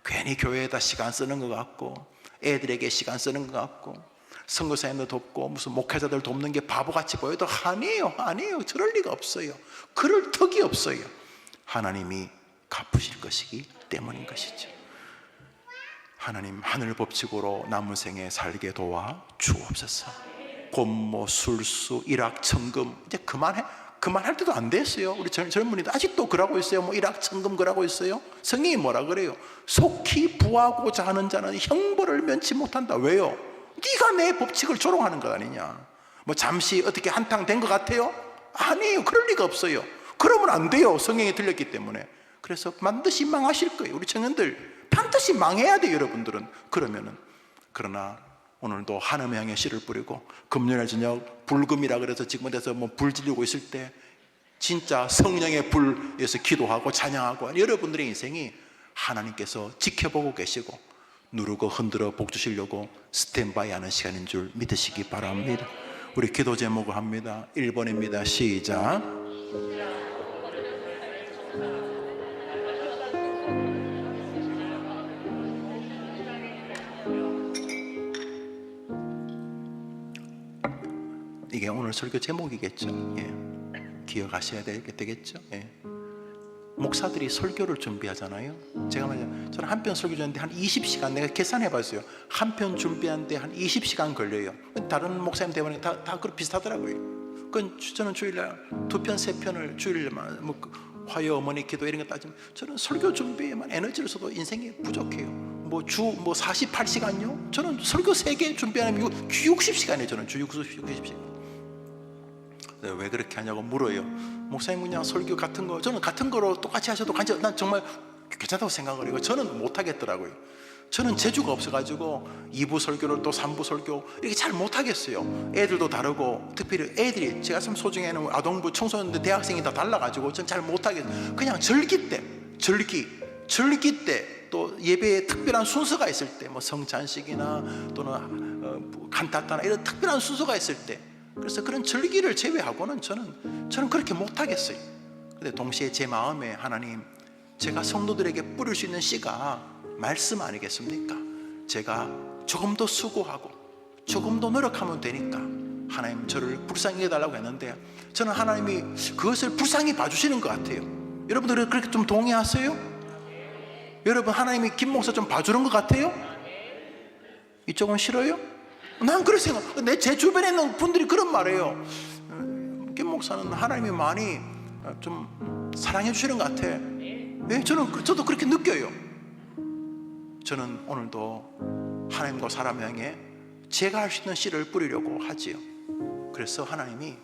[SPEAKER 1] 괜히 교회에다 시간 쓰는 것 같고 애들에게 시간 쓰는 것 같고 선교사님도 돕고 무슨 목회자들 돕는 게 바보같이 보여도 아니에요. 저럴 리가 없어요. 그럴 턱이 없어요. 하나님이 갚으실 것이기 때문인 것이죠. 하나님 하늘 법칙으로 남은 생에 살게 도와 주옵소서. 곤모, 술수, 일확천금 이제 그만할 때도 안 됐어요. 우리 젊은이들 아직도 그러고 있어요. 뭐 일확천금 그러고 있어요. 성경이 뭐라 그래요? 속히 부하고자 하는 자는 형벌을 면치 못한다. 왜요? 네가 내 법칙을 조롱하는 것 아니냐. 뭐 잠시 어떻게 한탕 된 것 같아요? 아니에요. 그럴 리가 없어요. 그러면 안 돼요. 성경이 틀렸기 때문에. 그래서 반드시 망하실 거예요. 우리 청년들 반드시 망해야 돼요. 여러분들은. 그러나 오늘도 하나님 향해 씨를 뿌리고 금요일 저녁 불금이라 그래서 지금 어디서 뭐 불 지르고 있을 때 진짜 성령의 불에서 기도하고 찬양하고 여러분들의 인생이 하나님께서 지켜보고 계시고 누르고 흔들어 복 주시려고 스탠바이 하는 시간인 줄 믿으시기 바랍니다. 우리 기도 제목을 합니다. 1번입니다. 시작. 이게 오늘 설교 제목이겠죠. 기억하셔야 되겠죠. 목사들이 설교를 준비하잖아요. 제가 말이야, 저는 한 편 설교 준비하는데 한 20시간 내가 계산해봤어요. 한 편 준비하는데 한 20시간 걸려요. 다른 목사님 대본에 다 그렇게 비슷하더라고요. 저는 주일날 2편, 3편을 주일날 뭐 화요 어머니 기도 이런 거 따지면 저는 설교 준비에만 에너지를 써도 인생이 부족해요. 뭐 주 48시간요? 저는 설교 3개 준비하면 60시간이에요. 저는 주 60시간. 왜 그렇게 하냐고 물어요. 목사님 그냥 설교 같은 거 저는 같은 거로 똑같이 하셔도 난 정말 괜찮다고 생각을 해요. 저는 못하겠더라고요. 저는 재주가 없어가지고 2부 설교를 또 3부 설교 이렇게 잘 못하겠어요. 애들도 다르고 특별히 애들이 제가 참 소중해하는 아동부 청소년들 대학생이 다 달라가지고 전 잘 못하겠어요. 그냥 절기 때 또 예배에 특별한 순서가 있을 때 뭐 성찬식이나 또는 간타타나 이런 특별한 순서가 있을 때 그래서 그런 절기를 제외하고는 저는 그렇게 못하겠어요. 근데 동시에 제 마음에 하나님, 제가 성도들에게 뿌릴 수 있는 씨가 말씀 아니겠습니까? 제가 조금 더 수고하고 조금 더 노력하면 되니까 하나님 저를 불쌍히 해달라고 했는데, 저는 하나님이 그것을 불쌍히 봐주시는 것 같아요. 여러분들 그렇게 좀 동의하세요? 여러분, 하나님이 김 목사 좀 봐주는 것 같아요? 이쪽은 싫어요? 난 그렇게 생각. 제 주변에 있는 분들이 그런 말해요. 김 목사는 하나님이 많이 좀 사랑해 주시는 것 같아. 네, 저도 그렇게 느껴요. 저는 오늘도 하나님과 사람 향해 제가 할 수 있는 씨를 뿌리려고 하지요. 그래서 하나님이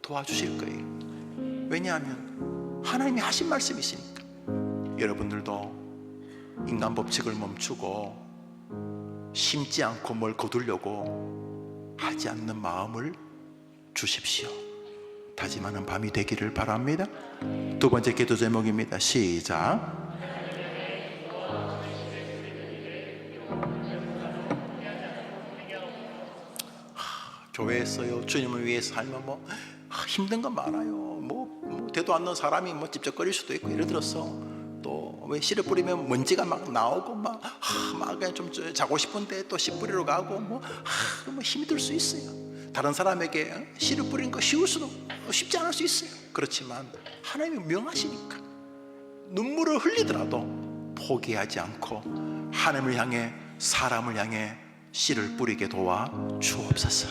[SPEAKER 1] 도와주실 거예요. 왜냐하면 하나님이 하신 말씀이 있으니까. 여러분들도 인간 법칙을 멈추고 심지 않고 뭘 거두려고 하지 않는 마음을 주십시오. 다짐하는 밤이 되기를 바랍니다. 두 번째 기도 제목입니다. 시작. 교회에서요, 주님을 위해서 살면 힘든 건 많아요. 되도 않는 사람이 찝쩍거릴 수도 있고, 예를 들어서 또 왜 씨를 뿌리면 먼지가 막 나오고 막 그냥 좀 자고 싶은데 또 씨 뿌리러 가고 힘이 들 수 있어요. 다른 사람에게 씨를 뿌리는 거 쉽지 않을 수 있어요. 그렇지만 하나님이 명하시니까 눈물을 흘리더라도 포기하지 않고 하나님을 향해, 사람을 향해 씨를 뿌리게 도와 주옵소서.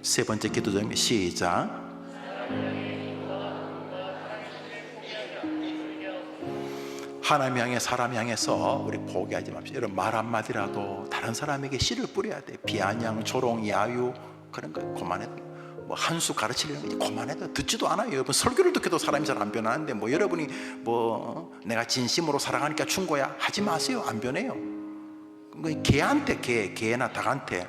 [SPEAKER 1] 세 번째 기도 제목 시작. 하나님 향해, 사람 향해서 우리 포기하지 맙시다. 여러분, 말 한마디라도 다른 사람에게 씨를 뿌려야 돼. 비아냥, 조롱, 야유 그런 거 그만해도, 한 수 가르치려는 거 그만해도 듣지도 않아요. 여러분, 설교를 듣게도 사람이 잘 안 변하는데 여러분이 내가 진심으로 사랑하니까 준 거야 하지 마세요. 안 변해요. 개한테, 개나 닭한테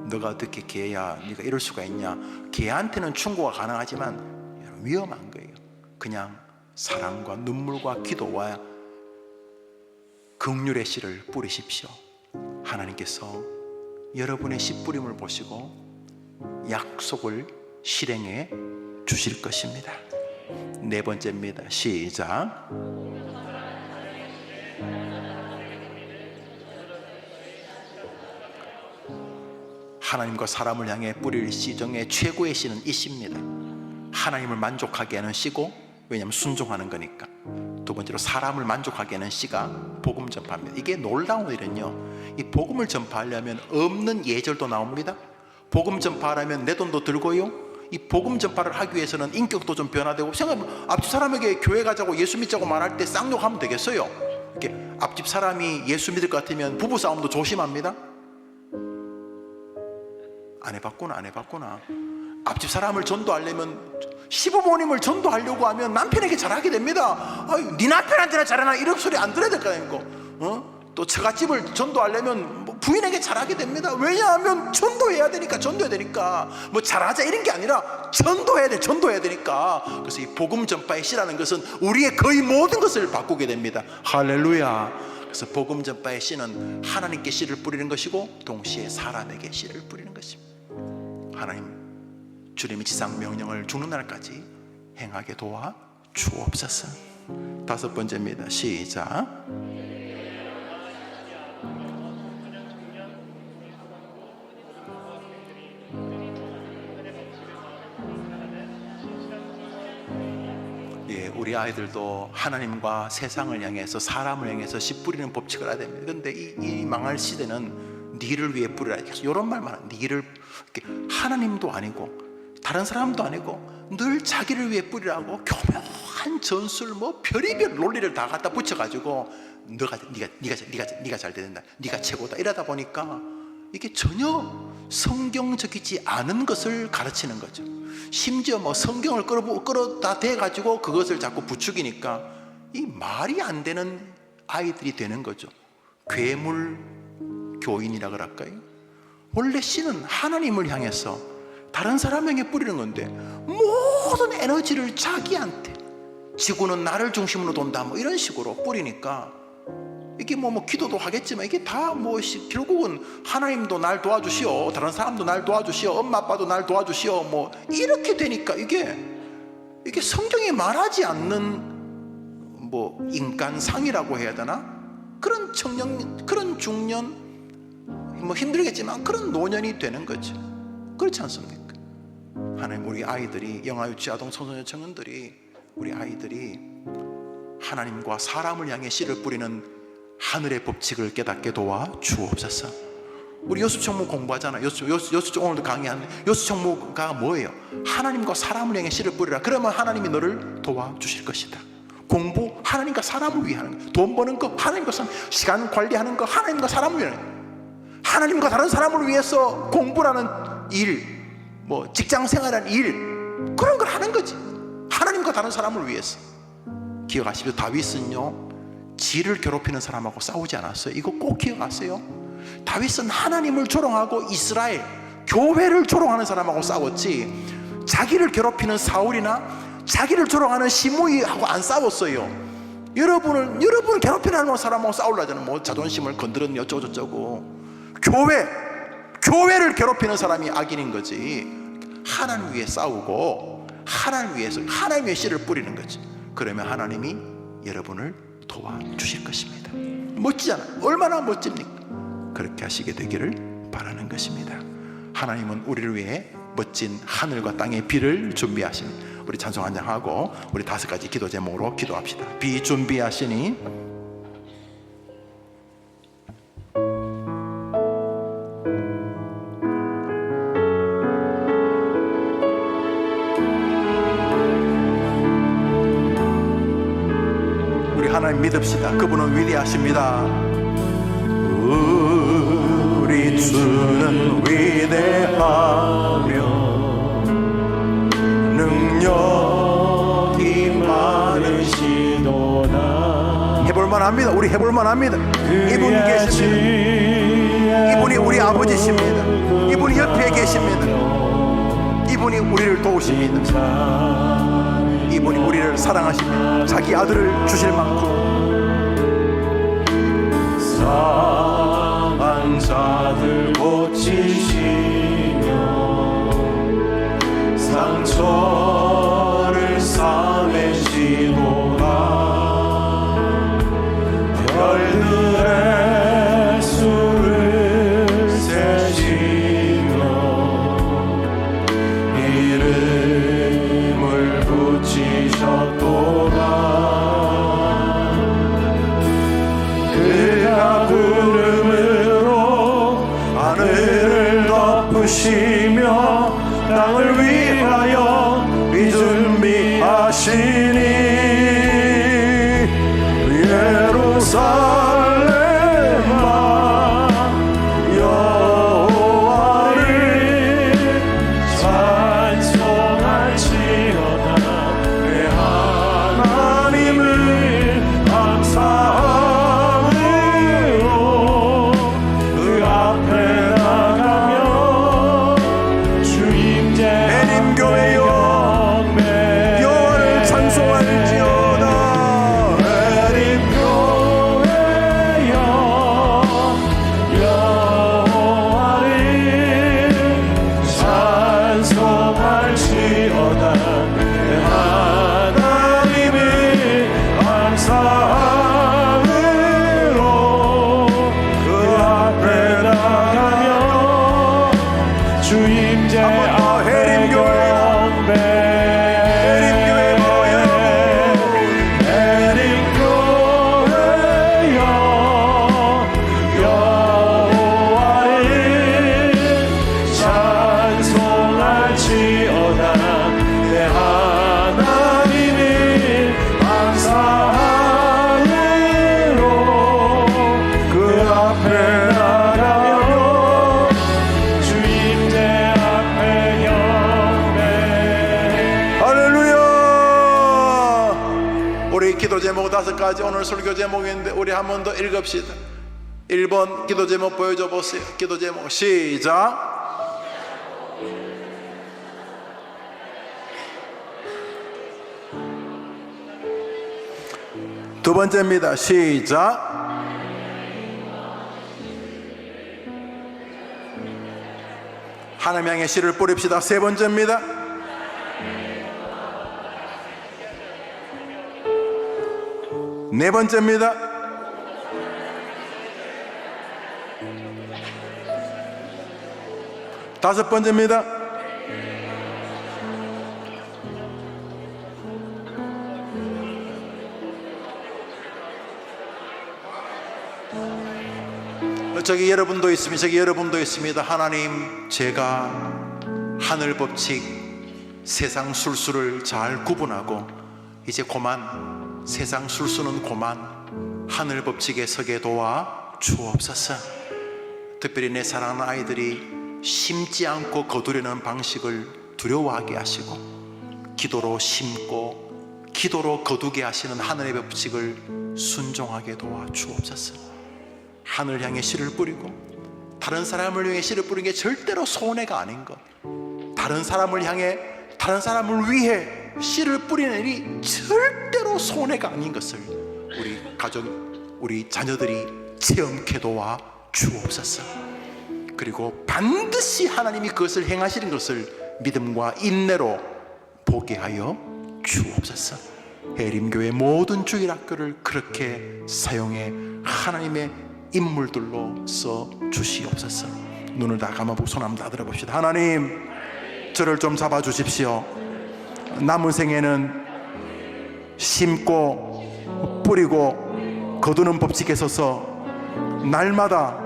[SPEAKER 1] 너가 어떻게 개야, 네가 이럴 수가 있냐, 개한테는 충고가 가능하지만 위험한 거예요. 그냥 사랑과 눈물과 기도와 긍휼의 씨를 뿌리십시오. 하나님께서 여러분의 씨 뿌림을 보시고 약속을 실행해 주실 것입니다. 네 번째입니다. 시작. 하나님과 사람을 향해 뿌릴 씨 중에 최고의 씨는 이 씨입니다. 하나님을 만족하게 하는 씨고, 왜냐하면 순종하는 거니까. 두 번째로 사람을 만족하게 하는 씨가 복음 전파입니다. 이게 놀라운 일은요, 이 복음을 전파하려면 없는 예절도 나옵니다. 복음 전파하려면 내 돈도 들고요, 이 복음 전파를 하기 위해서는 인격도 좀 변화되고. 생각해보면 앞집 사람에게 교회 가자고 예수 믿자고 말할 때 쌍욕하면 되겠어요? 이렇게 앞집 사람이 예수 믿을 것 같으면 부부싸움도 조심합니다. 안 해봤구나. 앞집 사람을 전도하려면, 시부모님을 전도하려고 하면 남편에게 잘하게 됩니다. 네 남편한테나 잘하나 이런 소리 안 들어야 될 거 아닙니까? 또 처갓집을 전도하려면 부인에게 잘하게 됩니다. 왜냐하면 전도해야 되니까. 잘하자 이런 게 아니라 전도해야 되니까. 그래서 이 복음 전파의 씨라는 것은 우리의 거의 모든 것을 바꾸게 됩니다. 할렐루야. 그래서 복음 전파의 씨는 하나님께 씨를 뿌리는 것이고, 동시에 사람에게 씨를 뿌리는 것입니다. 하나님, 주님의 지상 명령을 죽는 날까지 행하게 도와 주옵소서. 다섯 번째입니다. 시작. 우리 아이들도 하나님과 세상을 향해서, 사람을 향해서 씨 뿌리는 법칙을 알아야 됩니다. 그런데 이 망할 시대는 니를 위해 뿌리라, 이런 말만. 니를, 하나님도 아니고 다른 사람도 아니고 늘 자기를 위해 뿌리라고 교묘한 전술, 별의별 논리를 다 갖다 붙여가지고 네가 잘 된다, 네가 최고다, 이러다 보니까 이게 전혀 성경적이지 않은 것을 가르치는 거죠. 심지어 성경을 끌어다 대가지고 그것을 자꾸 부추기니까 이 말이 안 되는 아이들이 되는 거죠. 괴물 교인이라 그럴까요? 원래 씨는 하나님을 향해서 다른 사람에게 뿌리는 건데, 모든 에너지를 자기한테, 지구는 나를 중심으로 돈다 이런 식으로 뿌리니까 이게 뭐 기도도 하겠지만 이게 다 뭐 결국은 하나님도 날 도와주시오, 다른 사람도 날 도와주시오, 엄마 아빠도 날 도와주시오, 뭐 이렇게 되니까 이게 성경이 말하지 않는 뭐 인간상이라고 해야 되나? 그런 청년, 그런 중년, 뭐 힘들겠지만 그런 노년이 되는 거지. 그렇지 않습니까? 하나님, 우리 아이들이, 영아, 유치, 아동, 청소년, 청년들이, 우리 아이들이 하나님과 사람을 향해 씨를 뿌리는 하늘의 법칙을 깨닫게 도와 주옵소서. 우리 여수총무 공부하잖아. 여수총 오늘도 강의하는 여수총무가 뭐예요? 하나님과 사람을 향해 씨를 뿌리라. 그러면 하나님이 너를 도와주실 것이다. 공부 하나님과 사람을 위해 하는 거, 돈 버는 거 하나님과 사람, 시간 관리하는 거 하나님과 사람을 위해 하는 거, 하나님과 다른 사람을 위해서 공부라는 일, 뭐 직장 생활하는 일, 그런 걸 하는 거지. 하나님과 다른 사람을 위해서. 기억하십시오. 다윗은요 지를 괴롭히는 사람하고 싸우지 않았어요. 이거 꼭 기억하세요. 다윗은 하나님을 조롱하고 이스라엘 교회를 조롱하는 사람하고 싸웠지, 자기를 괴롭히는 사울이나 자기를 조롱하는 시므이하고 안 싸웠어요. 여러분을 괴롭히는 사람하고 싸우려잖아요. 뭐 자존심을 건드렸니 어쩌고저쩌고. 교회를 괴롭히는 사람이 악인인 거지. 하나님 위해 싸우고 하나님 위해서, 하나님 위해 씨를 뿌리는 거지. 그러면 하나님이 여러분을 도와주실 것입니다. 멋지잖아요. 얼마나 멋집니까? 그렇게 하시게 되기를 바라는 것입니다. 하나님은 우리를 위해 멋진 하늘과 땅의 비를 준비하시니, 우리 찬송 한 장 하고 우리 5가지 기도 제목으로 기도합시다. 비 준비하시니 우리 하나님 믿읍시다. 그분은 위대하십니다. 우리 주는 위대하며 능력이 많으시도다. 해볼만 합니다. 우리 해볼만 합니다. 이분 계십니다. 이분이 우리 아버지십니다. 이분이 옆에 계십니다. 이분이 우리를 도우십니다. 이분이 우리를 사랑하십니다. 자기 아들을 주실 만큼 상한 자들 고치시며 상처를 싸매시도다. 별들의 수를 세시며 이름을 붙이셨도다. 그가 구름으로 하늘을 덮으시며 땅을 위하여 비준비하시니 예루살렘아 여호와를 찬송할지어다. 내 하나님을 감사함으로 그 앞에 나가며 주임제 대림교회 여호와를 찬송할지어다. 대림교회 여호와를 찬송할지어다. 내 하나님을 감사함으로 그 앞에 나가며 주임제 앞에 경배. 대림교회 여호와를 찬송할지어다. 내 하나님을 감사함으로 그 앞에 나가며 주임제 앞에 경배. 할렐루야. 우리 기도 제목 5가지, 오늘 설교 제목인데 우리 한 번 더 읽읍시다. 1번 기도 제목 보여줘 보세요. 기도 제목 시작. 두 번째입니다. 시작. 하나님 향해 씨를 뿌립시다. 세 번째입니다. 네 번째입니다. 다섯 번째입니다. 저기 여러분도 있습니다. 저기 여러분도 있습니다. 하나님, 제가 하늘 법칙, 세상 술수를 잘 구분하고 이제 그만, 세상 술수는 그만 하늘 법칙에 서게 도와 주옵소서. 특별히 내 사랑하는 아이들이 심지 않고 거두려는 방식을 두려워하게 하시고 기도로 심고 기도로 거두게 하시는 하늘의 법칙을 순종하게 도와 주옵소서. 하늘 향해 씨를 뿌리고 다른 사람을 향해 씨를 뿌리는 게 절대로 손해가 아닌 것, 다른 사람을 향해, 다른 사람을 위해 씨를 뿌리는 일이 절대로 손해가 아닌 것을 우리 가족, 우리 자녀들이 체험케 도와 주옵소서. 그리고 반드시 하나님이 그것을 행하시는 것을 믿음과 인내로 보게 하여 주옵소서. 해림교회 모든 주일학교를 그렇게 사용해 하나님의 인물들로 써 주시옵소서. 눈을 다 감아보고 손 한번 다 들어봅시다. 하나님, 저를 좀 잡아주십시오. 남은 생에는 심고 뿌리고 거두는 법칙에 서서 날마다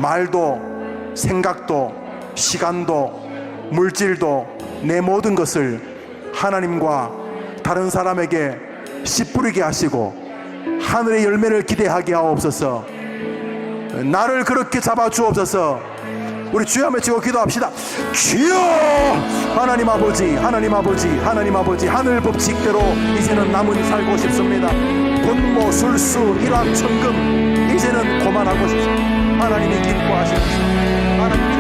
[SPEAKER 1] 말도 생각도 시간도 물질도 내 모든 것을 하나님과 다른 사람에게 씨 뿌리게 하시고 하늘의 열매를 기대하게 하옵소서. 나를 그렇게 잡아 주옵소서. 우리 주여 외치고 기도합시다. 주여! 하나님 아버지, 하나님 아버지, 하나님 아버지, 하늘 법칙대로 이제는 남은 살고 싶습니다. 분모, 술수, 일확, 천금 이제는 그만하고 싶습니다. 하나님이 기뻐하시옵소서. 하나님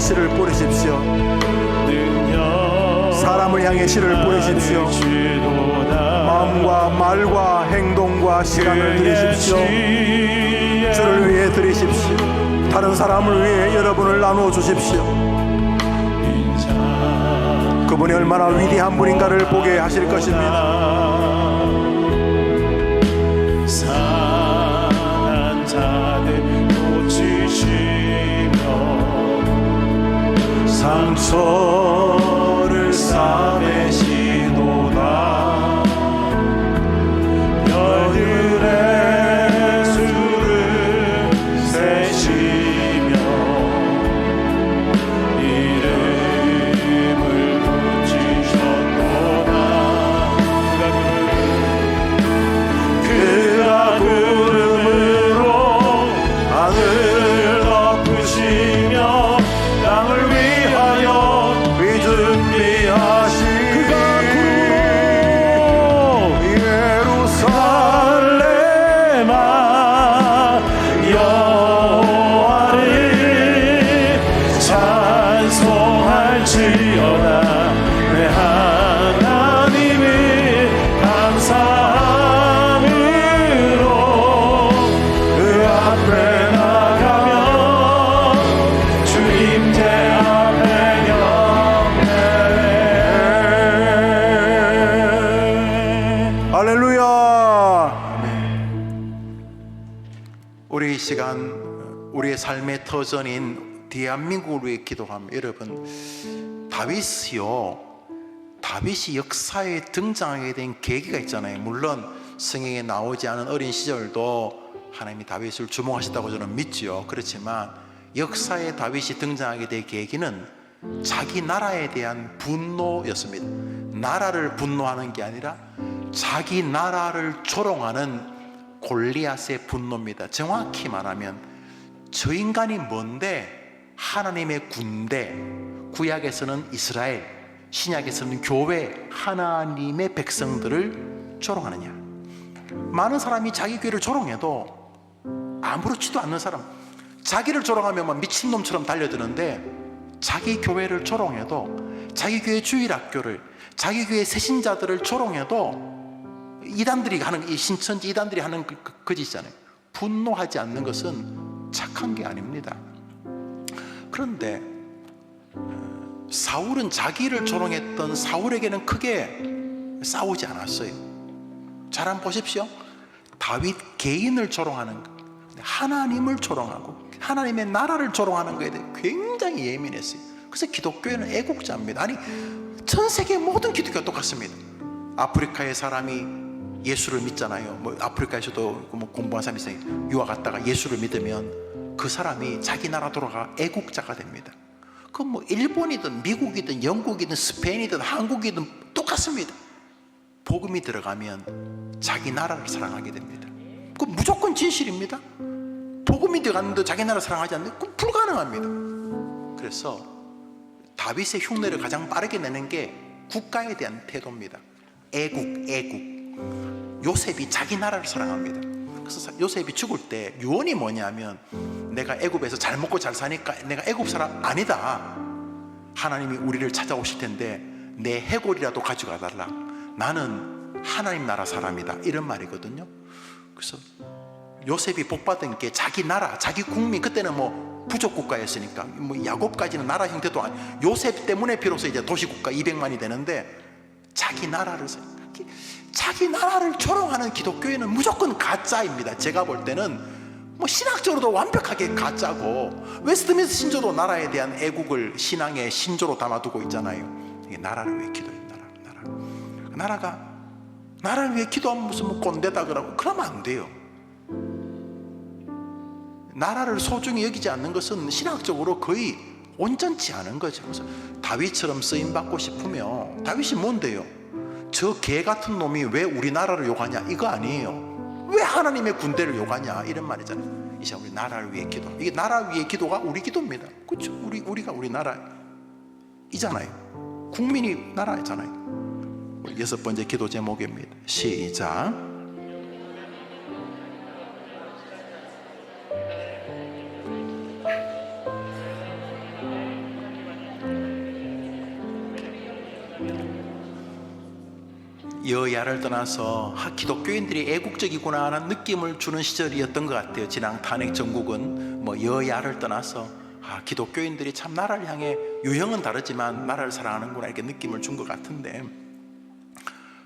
[SPEAKER 1] 씨를 뿌리십시오. 사람을 향해 씨를 뿌리십시오. 마음과 말과 행동과 시간을 드리십시오. 주를 위해 드리십시오. 다른 사람을 위해 여러분을 나누어 주십시오. 그분이 얼마나 위대한 분인가를 보게 하실 것입니다.
[SPEAKER 2] 상한 자들 고치시며 상처를 싸매시도다. 별들의 수를 세시며 이름을 붙이셨도다. 그가 구름으로 하늘을 덮으시며 땅을 위하여 준비하신 그가 구름으로 예루살렘아 여호와를 찬송할지어다. 내 하나님을 감사함으로 그 앞에 나가며 주님께 앞에
[SPEAKER 1] 할렐루야. 우리 이 시간 우리의 삶의 터전인 대한민국을 위해 기도합니다. 여러분, 다윗이 역사에 등장하게 된 계기가 있잖아요. 물론 성경에 나오지 않은 어린 시절도 하나님이 다윗을 주목하셨다고 저는 믿지요. 그렇지만 역사에 다윗이 등장하게 된 계기는 자기 나라에 대한 분노였습니다. 나라를 분노하는 게 아니라 자기 나라를 조롱하는 골리앗의 분노입니다. 정확히 말하면 저 인간이 뭔데 하나님의 군대, 구약에서는 이스라엘, 신약에서는 교회, 하나님의 백성들을 조롱하느냐. 많은 사람이 자기 교회를 조롱해도 아무렇지도 않는 사람, 자기를 조롱하면 막 미친놈처럼 달려드는데 자기 교회를 조롱해도, 자기 교회 주일학교를, 자기 교회 새신자들을 조롱해도 이단들이 하는, 이 신천지 이단들이 하는 거짓이잖아요. 분노하지 않는 것은 착한 게 아닙니다. 그런데 사울은 자기를 조롱했던 사울에게는 크게 싸우지 않았어요. 잘 한번 보십시오. 다윗 개인을 조롱하는 것, 하나님을 조롱하고 하나님의 나라를 조롱하는 것에 대해 굉장히 예민했어요. 그래서 기독교회는 애국자입니다. 아니, 전 세계 모든 기독교가 똑같습니다. 아프리카의 사람이 예수를 믿잖아요. 뭐 아프리카에서도 뭐 공부한 사람이 있어요. 유학 갔다가 예수를 믿으면 그 사람이 자기 나라 돌아가 애국자가 됩니다. 그 뭐 일본이든 미국이든 영국이든 스페인이든 한국이든 똑같습니다. 복음이 들어가면 자기 나라를 사랑하게 됩니다. 그 무조건 진실입니다. 복음이 들어갔는데 자기 나라 사랑하지 않는 건 불가능합니다. 그래서 다윗의 흉내를 가장 빠르게 내는 게 국가에 대한 태도입니다. 애국. 요셉이 자기 나라를 사랑합니다. 그래서 요셉이 죽을 때 유언이 뭐냐면, 내가 애굽에서 잘 먹고 잘 사니까 내가 애굽 사람 아니다. 하나님이 우리를 찾아오실 텐데 내 해골이라도 가져가 달라. 나는 하나님 나라 사람이다. 이런 말이거든요. 그래서 요셉이 복받은 게 자기 나라, 자기 국민, 그때는 뭐 부족 국가였으니까 뭐 야곱까지는 나라 형태도 아니, 요셉 때문에 비로소 이제 도시국가 200만이 되는데 자기 나라를 조롱하는 기독교회는 무조건 가짜입니다. 제가 볼 때는 뭐 신학적으로도 완벽하게 가짜고, 웨스트민스터 신조도 나라에 대한 애국을 신앙의 신조로 담아두고 있잖아요. 이게 나라를 위해 기도해요. 나라를 위해 기도하면 무슨 뭐 꼰대다 그러고 그러면 안 돼요. 나라를 소중히 여기지 않는 것은 신학적으로 거의 온전치 않은 거죠. 그래서 다윗처럼 쓰임받고 싶으면, 다윗이 뭔데요? 저 개 같은 놈이 왜 우리나라를 욕하냐, 이거 아니에요. 왜 하나님의 군대를 욕하냐, 이런 말이잖아요. 이제 우리 나라를 위해 기도, 이게 나라 위해 기도가 우리 기도입니다. 그렇죠? 우리가 우리나라이잖아요. 국민이 나라잖아요. 여섯 번째 기도 제목입니다. 시작. 여야를 떠나서 기독교인들이 애국적이구나 하는 느낌을 주는 시절이었던 것 같아요. 지난 탄핵 정국은 뭐 여야를 떠나서 기독교인들이 참 나라를 향해, 유형은 다르지만 나라를 사랑하는구나 이렇게 느낌을 준 것 같은데,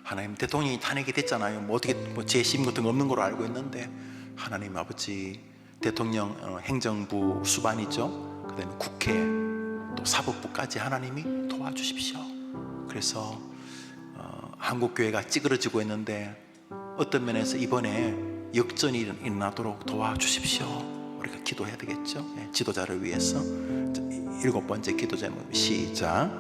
[SPEAKER 1] 하나님 대통령이 탄핵이 됐잖아요. 뭐 어떻게 뭐 재심 같은 거 없는 걸로 알고 있는데, 하나님 아버지 대통령 행정부 수반이죠. 그다음에 국회 또 사법부까지 하나님이 도와주십시오. 그래서 한국교회가 찌그러지고 있는데 어떤 면에서 이번에 역전이 일어나도록 도와주십시오. 우리가 기도해야 되겠죠. 지도자를 위해서. 일곱 번째 기도 제목 시작.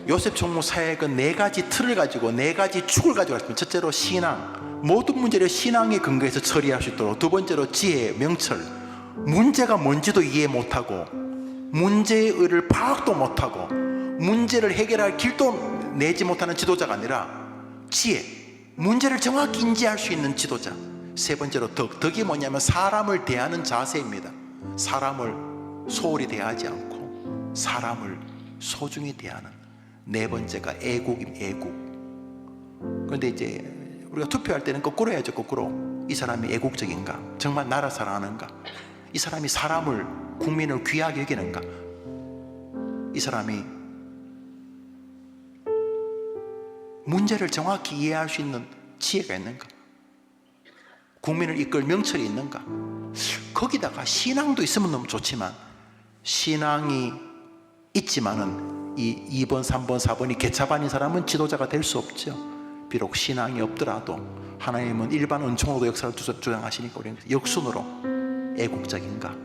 [SPEAKER 1] 요셉 총무 사역은 네 가지 틀을 가지고, 네 가지 축을 가지고 있습니다. 첫째로 신앙, 모든 문제를 신앙에 근거해서 처리할 수 있도록. 두 번째로 지혜, 명철, 문제가 뭔지도 이해 못하고 문제의 의를 파악도 못하고 문제를 해결할 길도 내지 못하는 지도자가 아니라 지혜, 문제를 정확히 인지할 수 있는 지도자. 세 번째로 덕이 뭐냐면 사람을 대하는 자세입니다. 사람을 소홀히 대하지 않고 사람을 소중히 대하는. 네 번째가 애국입니다. 애국. 그런데 이제 우리가 투표할 때는 거꾸로 해야죠. 거꾸로. 이 사람이 애국적인가? 정말 나라 사랑하는가? 이 사람이 사람을, 국민을 귀하게 여기는가? 이 사람이 문제를 정확히 이해할 수 있는 지혜가 있는가? 국민을 이끌 명철이 있는가? 거기다가 신앙도 있으면 너무 좋지만, 신앙이 있지만은 이 2번, 3번, 4번이 개차반인 사람은 지도자가 될 수 없죠. 비록 신앙이 없더라도 하나님은 일반 은총으로도 역사를 주장하시니까 우리는 역순으로 애국적인가?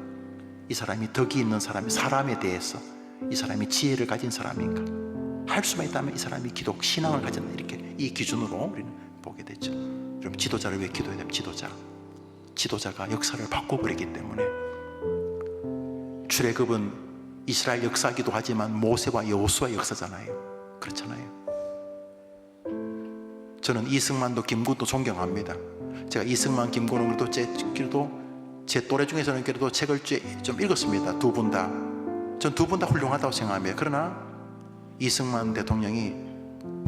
[SPEAKER 1] 이 사람이 덕이 있는 사람이, 사람에 대해서 이 사람이 지혜를 가진 사람인가? 할 수만 있다면 이 사람이 기독 신앙을 가졌나, 이렇게 이 기준으로 우리는 보게 되죠. 여러분, 지도자를 위해 기도해야 됩니다. 지도자가 역사를 바꿔버리기 때문에. 출애굽은 이스라엘 역사이기도 하지만 모세와 여호수아의 역사잖아요. 그렇잖아요. 저는 이승만도 김구도 존경합니다. 제가 이승만, 김구는 그래도 제 또래 중에서는 그래도 책을 좀 읽었습니다. 두 분 다. 전 두 분 다 훌륭하다고 생각합니다. 그러나 이승만 대통령이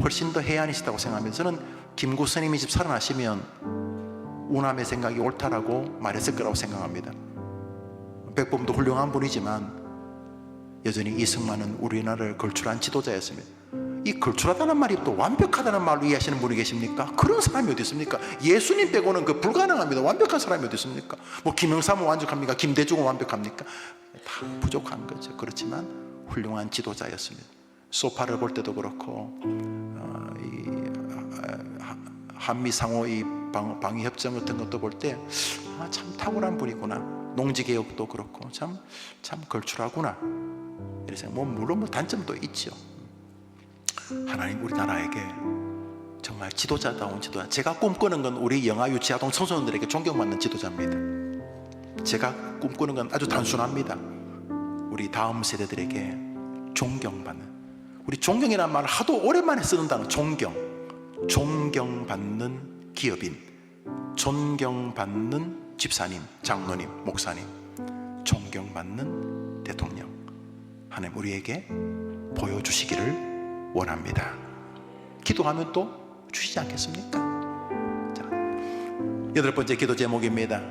[SPEAKER 1] 훨씬 더 해안이시다고 생각합니다. 저는 김구 스님이 집 살아나시면 우남의 생각이 옳다라고 말했을 거라고 생각합니다. 백범도 훌륭한 분이지만 여전히 이승만은 우리나라를 걸출한 지도자였습니다. 이 걸출하다는 말이 또 완벽하다는 말로 이해하시는 분이 계십니까? 그런 사람이 어디 있습니까? 예수님 빼고는 그 불가능합니다. 완벽한 사람이 어디 있습니까? 뭐 김영삼은 완벽합니까? 김대중은 완벽합니까? 다 부족한 거죠. 그렇지만 훌륭한 지도자였습니다. 소파를 볼 때도 그렇고 한미 상호 이 방위협정 같은 것도 볼 때 참 탁월한 분이구나. 농지개혁도 그렇고 참 걸출하구나. 이래서 물론 단점도 있죠. 하나님 우리나라에게 정말 지도자다운 지도자. 제가 꿈꾸는 건 우리 영아 유치아동 청소년들에게 존경받는 지도자입니다. 제가 꿈꾸는 건 아주 단순합니다. 우리 다음 세대들에게 존경받는, 우리 존경이라는 말을 하도 오랜만에 쓰는 단어, 존경받는 기업인, 존경받는 집사님, 장로님, 목사님, 존경받는 대통령. 하나님 우리에게 보여주시기를 원합니다. 기도하면 또 주시지 않겠습니까? 자, 8번째 기도 제목입니다.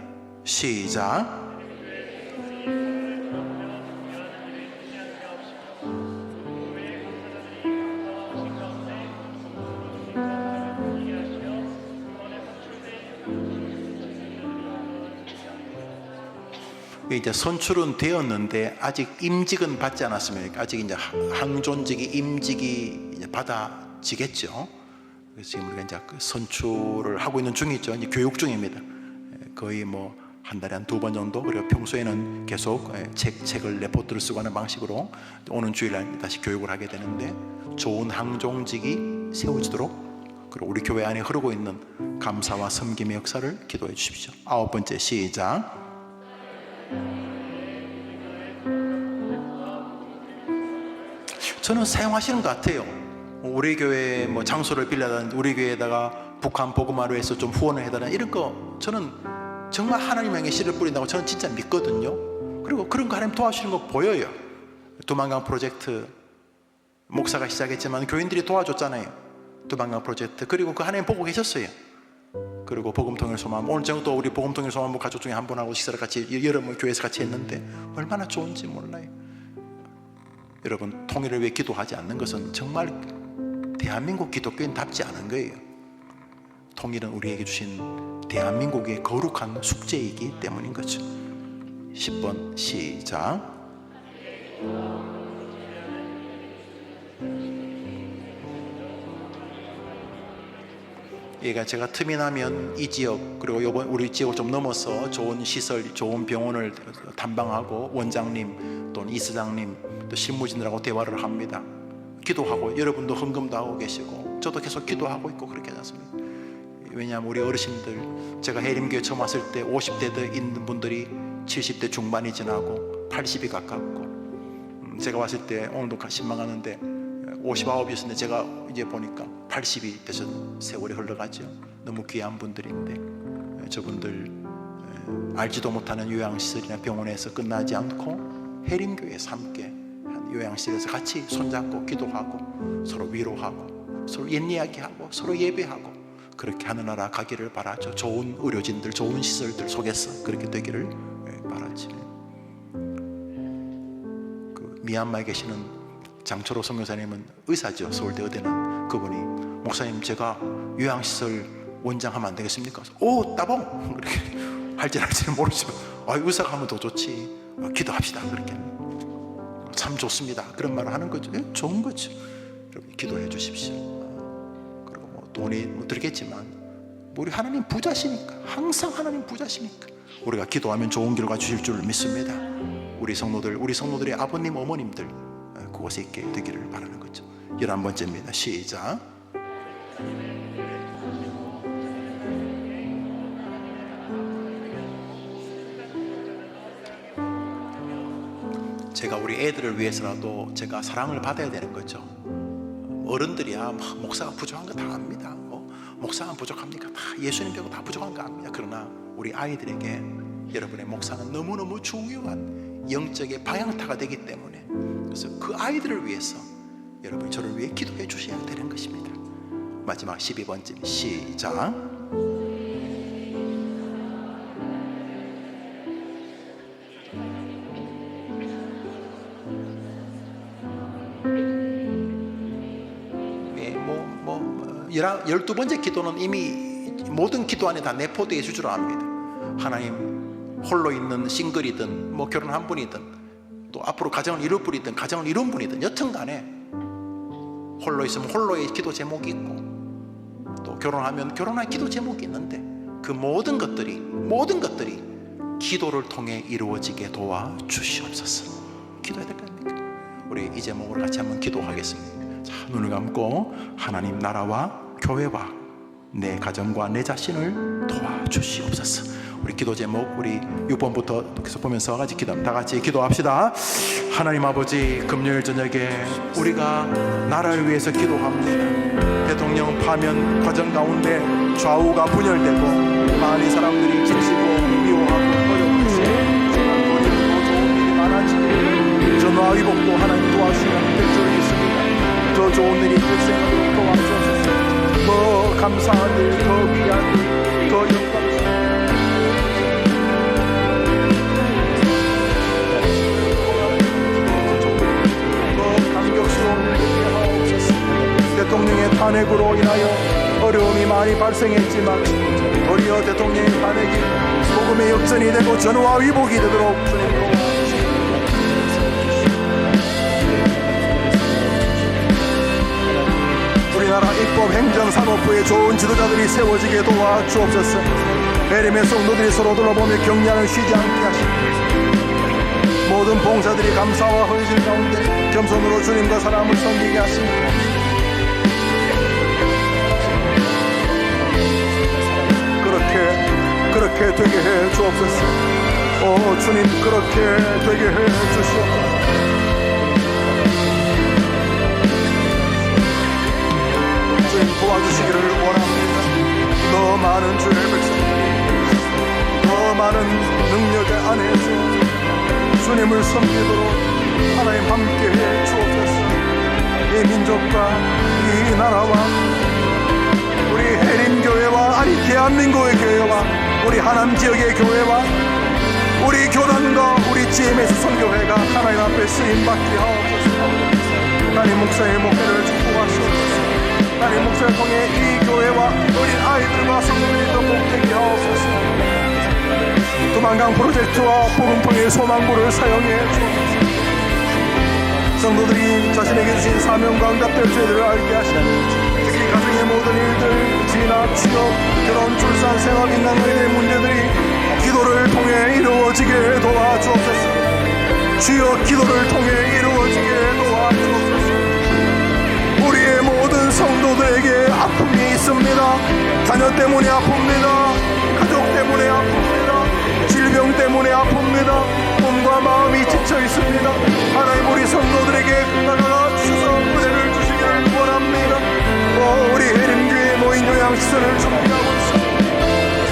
[SPEAKER 1] 시작. 이제 선출은 되었는데 아직 임직은 받지 않았습니까? 아직 이제 항존직이 임직이 이제 받아지겠죠. 그래서 지금 우리가 이제 선출을 하고 있는 중이죠. 이제 교육 중입니다. 거의 한 달에 한 2번 정도. 그리고 평소에는 계속 책을 레포트를 쓰고 하는 방식으로 오는 주일날 다시 교육을 하게 되는데, 좋은 항종직이 세워지도록 그리고 우리 교회 안에 흐르고 있는 감사와 섬김의 역사를 기도해 주십시오. 9번째 시작. 저는 사용하시는 것 같아요. 우리 교회 장소를 빌려다든지 우리 교회에다가 북한 복음화로 해서 좀 후원을 해달라는 이런 거, 저는 정말 하나님의 씨를 뿌린다고 저는 진짜 믿거든요. 그리고 그런 거 하나님 도와주시는 거 보여요. 두만강 프로젝트 목사가 시작했지만 교인들이 도와줬잖아요. 두만강 프로젝트. 그리고 그 하나님 보고 계셨어요. 그리고 복음통일 소망, 오늘 저녁 또 우리 복음통일 소망부 가족 중에 한 분하고 식사를 같이 여러 교회에서 같이 했는데 얼마나 좋은지 몰라요. 여러분, 통일을 위해 기도하지 않는 것은 정말 대한민국 기독교인답지 않은 거예요. 통일은 우리에게 주신 대한민국의 거룩한 숙제이기 때문인 거죠. 10번 시작. 얘가 제가 틈이 나면 이 지역, 그리고 이번 우리 지역을 좀 넘어서 좋은 시설, 좋은 병원을 탐방하고 원장님 또는 이사장님 또 실무진들하고 대화를 합니다. 기도하고, 여러분도 헌금도 하고 계시고 저도 계속 기도하고 있고 그렇게 하지 않습니까? 왜냐하면 우리 어르신들, 제가 해림교회 처음 왔을 때 50대 있는 분들이 70대 중반이 지나고 80이 가깝고, 제가 왔을 때 오늘도 신망하는데 59이었는데 제가 이제 보니까 80이 돼서 세월이 흘러가죠. 너무 귀한 분들인데 저분들 알지도 못하는 요양시설이나 병원에서 끝나지 않고 해림교회에서 함께 요양실에서 같이 손잡고 기도하고 서로 위로하고 서로 옛 이야기하고 서로 예배하고 그렇게 하늘나라 가기를 바라죠. 좋은 의료진들, 좋은 시설들 속에서 그렇게 되기를 바라지. 그 미얀마에 계시는 장철호 선교사님은 의사죠. 서울대 의대는. 그분이 목사님 제가 요양시설 원장하면 안 되겠습니까? 오 따봉! 그렇게 할지는 모르지만 의사가 하면 더 좋지. 기도합시다. 그렇게 참 좋습니다. 그런 말을 하는 거죠. 좋은 거죠. 여러분 기도해 주십시오. 그리고 돈이 들겠지만 우리 하나님 부자시니까, 항상 하나님 부자시니까 우리가 기도하면 좋은 결과 주실 줄 믿습니다. 우리 성도들의 아버님 어머님들 그곳에 있게 되기를 바라는 거죠. 11번째입니다. 시작. 제가 우리 애들을 위해서라도 제가 사랑을 받아야 되는 거죠. 어른들이야 목사가 부족한 거 다 압니다. 목사가 부족합니까? 다 예수님 배우고 다 부족한 거 압니다. 그러나 우리 아이들에게 여러분의 목사는 너무너무 중요한 영적의 방향타가 되기 때문에, 그래서 그 아이들을 위해서 여러분이 저를 위해 기도해 주셔야 되는 것입니다. 마지막 12번째 시작. 네, 12번째 기도는 이미 모든 기도 안에 다 내포되어 있을 줄 압니다. 하나님, 홀로 있는 싱글이든 결혼한 분이든 또 앞으로 가정을 이룰 분이든 가정을 이룬 분이든 여튼간에 홀로 있으면 홀로의 기도 제목이 있고 또 결혼하면 결혼할 기도 제목이 있는데 그 모든 것들이 기도를 통해 이루어지게 도와주시옵소서. 기도해야 될 거 아닙니까? 우리 이 제목으로 같이 한번 기도하겠습니다. 자, 눈을 감고 하나님 나라와 교회와 내 가정과 내 자신을 도와주시옵소서. 우리 기도 제목 우리 6번부터 계속 보면서 같이 다 같이 기도합시다. 하나님 아버지, 금요일 저녁에 우리가 나라를 위해서 기도합니다. 대통령 파면 과정 가운데 좌우가 분열되고 많은 사람들이 지치고 미워하고 어려워서 더 좋은 일이 많아지고 전화위복도 하나님 도와주시면 될 줄 믿습니다. 더 좋은 일이 발생하도록 도와주옵소서. 더 감사한 일, 더 귀한 일, 더 영광스러운 대통령의 탄핵으로 인하여 어려움이 많이 발생했지만 도리어 대통령의 탄핵이 복음의 역전이 되고 전화 위복이 되도록 주님 우리나라 입법 행정 산업부의 좋은 지도자들이 세워지게 도와주옵소서. 예림의 성도들이 서로 돌아보며 격려하는 쉬지 않게 하시고 모든 봉사들이 감사와 헌신 가운데 겸손으로 주님과 사람을 섬기게 하시고 그렇게 되게 해 주옵소서. 오 주님, 그렇게 되게 해 주시옵소서. 주님 도와주시기를 원합니다. 더 많은 주의 백성들이 더 많은 능력의 안에서 주님을 섬기도록 하나님 함께 해 주옵소서. 이 민족과 이 나라와 우리 해림교회와 아니 대한민국의 교회와 우리 하남 지역의 교회와 우리 교단과 우리 GMS 선교회가 하나님 앞에 쓰임받게 하옵소서. 하나님 목사의 목회를 축복하시옵소서. 하나님 목사를 통해 이 교회와 어린 아이들과 성도들이 더 복되게 하옵소서. 두만강 프로젝트와 복음통일 소망부를 사용해 주옵소서. 성도들이 자신에게 주신 사명과 응답될 죄들을 알게 하시옵소서. 특히 가정의 모든 일들, 진학, 취업, 결혼, 출산, 생활, 인간관계의 문제들이 기도를 통해 이루어지게 도와주옵소서. 주여 기도를 통해 이루어지게 도와주옵소서. 우리의 모든 성도들에게 아픔이 있습니다. 자녀 때문에 아픕니다. 가족 때문에 아픕니다. 질병 때문에 아픕니다. 몸과 마음이 지쳐 있습니다. 하나님 우리 성도들에게 나가 주셔서 은혜를 주시기를 원합니다. 우리 해림교회 노인 요양시설을 준비하고 있습니다.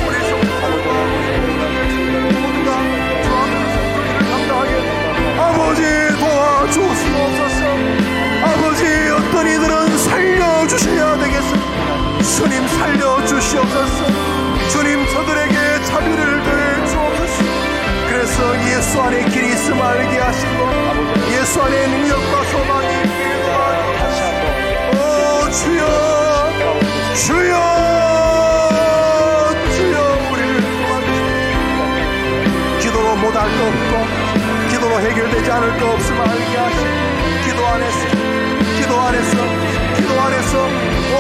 [SPEAKER 1] 우리 성도들과 모두가 주 앞에서 우리를 감당하게 아버지 도와주시옵소서. 아버지 어떤 이들은 살려주셔야 되겠습니다. 주님 살려주시옵소서. 주님 저들에게 자비를 더해 주옵소서. 그래서 예수 안에 길이 있음 알게 하시고 예수 안에 능력과 소망이 있게 도와주옵소서. 오 주여 주여 주여 우리를 도와주시옵소서. 기도로 못할 거 없고 기도로 해결되지 않을 거 없음 알게 하시고 기도 안에서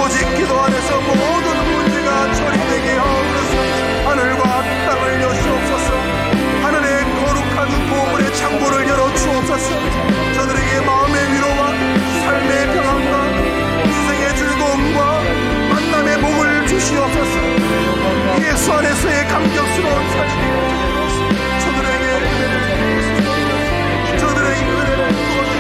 [SPEAKER 1] 오직 기도 안에서 모든 문제가 처리되게 하옵소서. 하늘과 땅을 여시옵소서. 하늘의 거룩한 보물의 창고를 열어 주옵소서. 저들에게 마음의 위로와 삶의 평안과 인생의 즐거움과 만남의 복을 주시옵소서. 예수 안에서의 감격스러운 삶이 저들에게 은혜를 주옵소서. 저들에게 은혜를 주옵소서.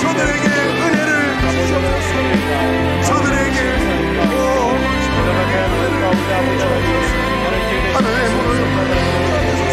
[SPEAKER 1] 저들에게 은혜를 주옵소서. 저들에게 하늘의 문을 부어주옵소서.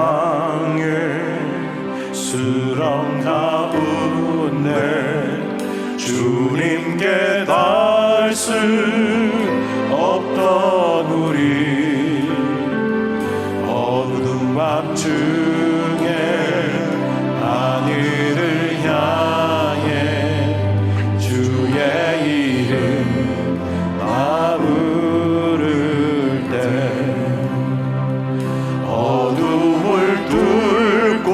[SPEAKER 2] 세상의 수렁 가운데 주님께 닿을 수 없던 우리 어두운 밤중에 하늘을 향해 주의 이름 나 부를 때 어둠을 뚫고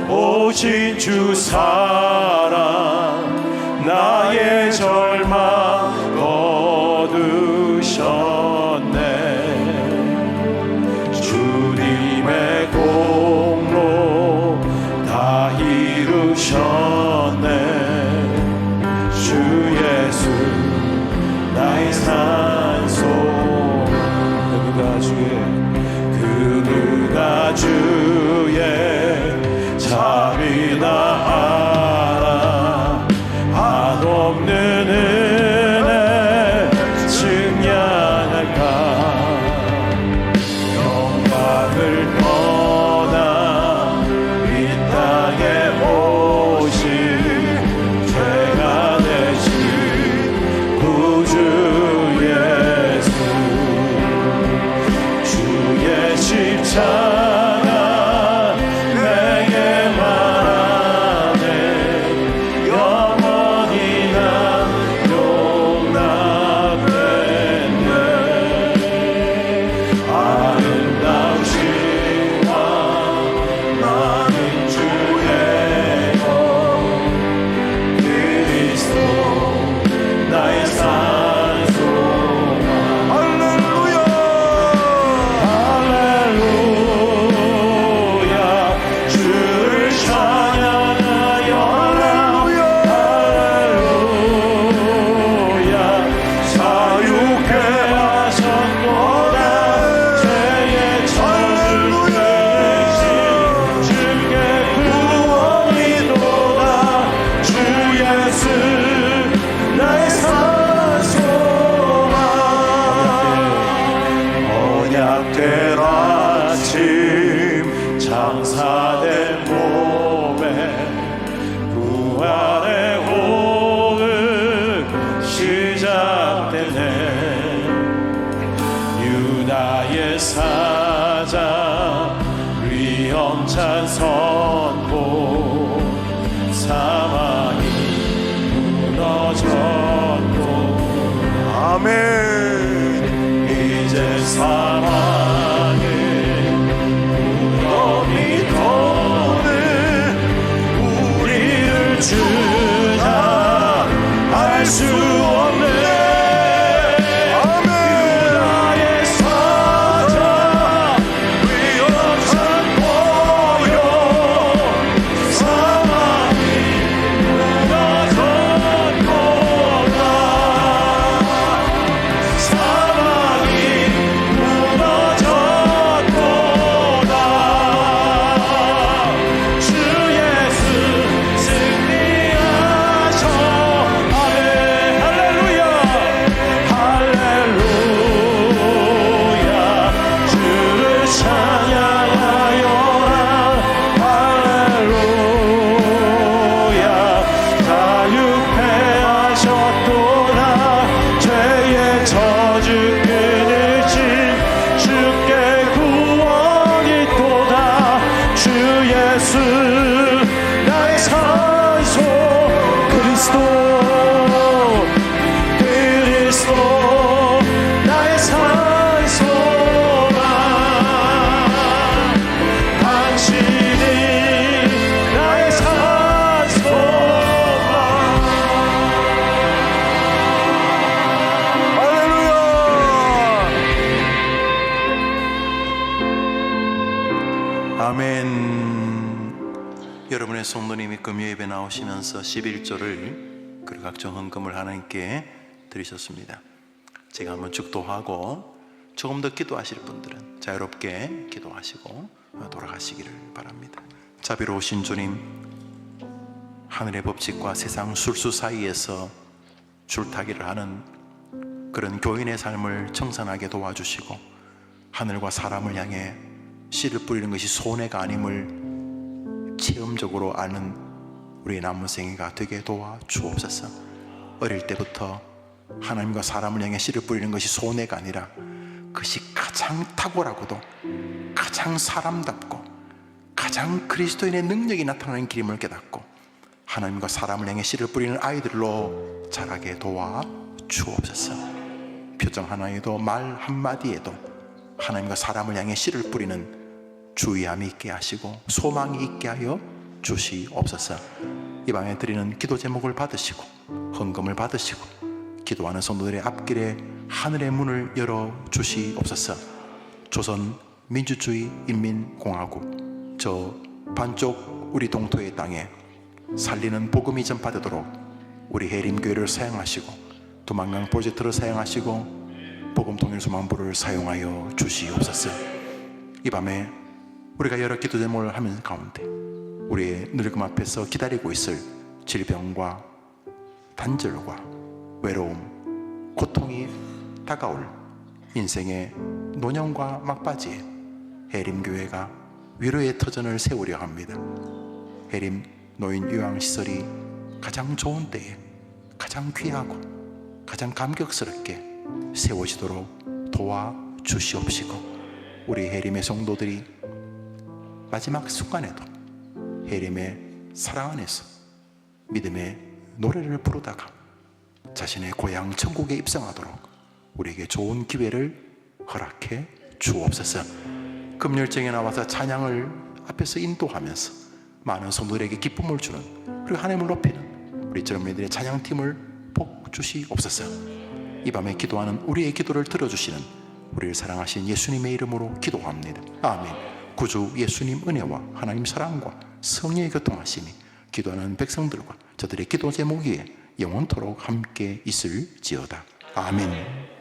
[SPEAKER 2] 오신 주 사랑 나의 절망 거두셨네. 주님의 공로 다 이루셨네. 주 예수 나의 산소 그 누가 주의 자비나 알아 한없는 은혜 증량할까. 영광을 떠나 이 땅에 오신 죄가 되신 구주 예수 주의 십자가 내게 말하네. 영원히 난 용납했네. 아름다우신 왕 나는 주의 것 그리스도 나의 산소망. 할렐루야 할렐루야 주를 찬양하여 할렐루야 사유케 하셨도다. 죄의 저주를 대신 주께 구원이도다. 주 예수 나의 산소망. 언약될 아침 장사된 몸에 부활의 호흡 시작되네. 유다의 사자 위험찬 선고 사망이 무너졌고 아멘. 이제 사망의 무덤이 더는 우리를 주자 알 수 없네. 유다의 사자 위험찬 고요 사망이 무너졌도다. 사망이 무너졌도다. 주 예수 승리하셔. 아멘. 할렐루야 할렐루야 주를 찬양하여라. 할렐루야 자유케 하셨도다. 죄의 저주 끊으신 주께 구원이 또다. 주 예수 나의 산소 그리스도 그리스도 나의 산소라. 당신이 나의 산소라. 할렐루야
[SPEAKER 1] 아멘. 여러분의 성도님이 금요 예배 나오시면서 11조를 그리고 각종 헌금을 하나님께 드리셨습니다. 제가 한번 축도하고 조금 더 기도하실 분들은 자유롭게 기도하시고 돌아가시기를 바랍니다. 자비로우신 주님, 하늘의 법칙과 세상 술수 사이에서 줄타기를 하는 그런 교인의 삶을 청산하게 도와주시고 하늘과 사람을 향해 씨를 뿌리는 것이 손해가 아님을 체험적으로 아는 우리의 남은 생애가 되게 도와 주옵소서. 어릴 때부터 하나님과 사람을 향해 씨를 뿌리는 것이 손해가 아니라 그것이 가장 탁월하고도 가장 사람답고 가장 그리스도인의 능력이 나타나는 길임을 깨닫고 하나님과 사람을 향해 씨를 뿌리는 아이들로 자라게 도와 주옵소서. 표정 하나에도 말 한마디에도 하나님과 사람을 향해 씨를 뿌리는 주의함이 있게 하시고 소망이 있게 하여 주시옵소서. 이 밤에 드리는 기도 제목을 받으시고 헌금을 받으시고 기도하는 성도들의 앞길에 하늘의 문을 열어 주시옵소서. 조선 민주주의 인민공화국 저 반쪽 우리 동토의 땅에 살리는 복음이 전파되도록 우리 해림교회를 사용하시고 두만강 프로젝트를 사용하시고 복음통일소망부를 사용하여 주시옵소서. 이 밤에 우리가 여러 기도 제목을 하는 가운데 우리의 늙음 앞에서 기다리고 있을 질병과 단절과 외로움, 고통이 다가올 인생의 노년과 막바지에 해림교회가 위로의 터전을 세우려 합니다. 해림 노인요양시설이 가장 좋은 때에 가장 귀하고 가장 감격스럽게 세워지도록 도와주시옵시고 우리 해림의 성도들이 마지막 순간에도 해림의 사랑 안에서 믿음의 노래를 부르다가 자신의 고향 천국에 입성하도록 우리에게 좋은 기회를 허락해 주옵소서. 금요일장에 나와서 찬양을 앞에서 인도하면서 많은 성도들에게 기쁨을 주는 그리고 하나님을 높이는 우리 젊은이들의 찬양팀을 복 주시옵소서. 이 밤에 기도하는 우리의 기도를 들어주시는 우리를 사랑하신 예수님의 이름으로 기도합니다. 아멘. 구주 예수님 은혜와 하나님 사랑과 성령의 교통하심이 기도하는 백성들과 저들의 기도 제목 위에 영원토록 함께 있을지어다. 아멘.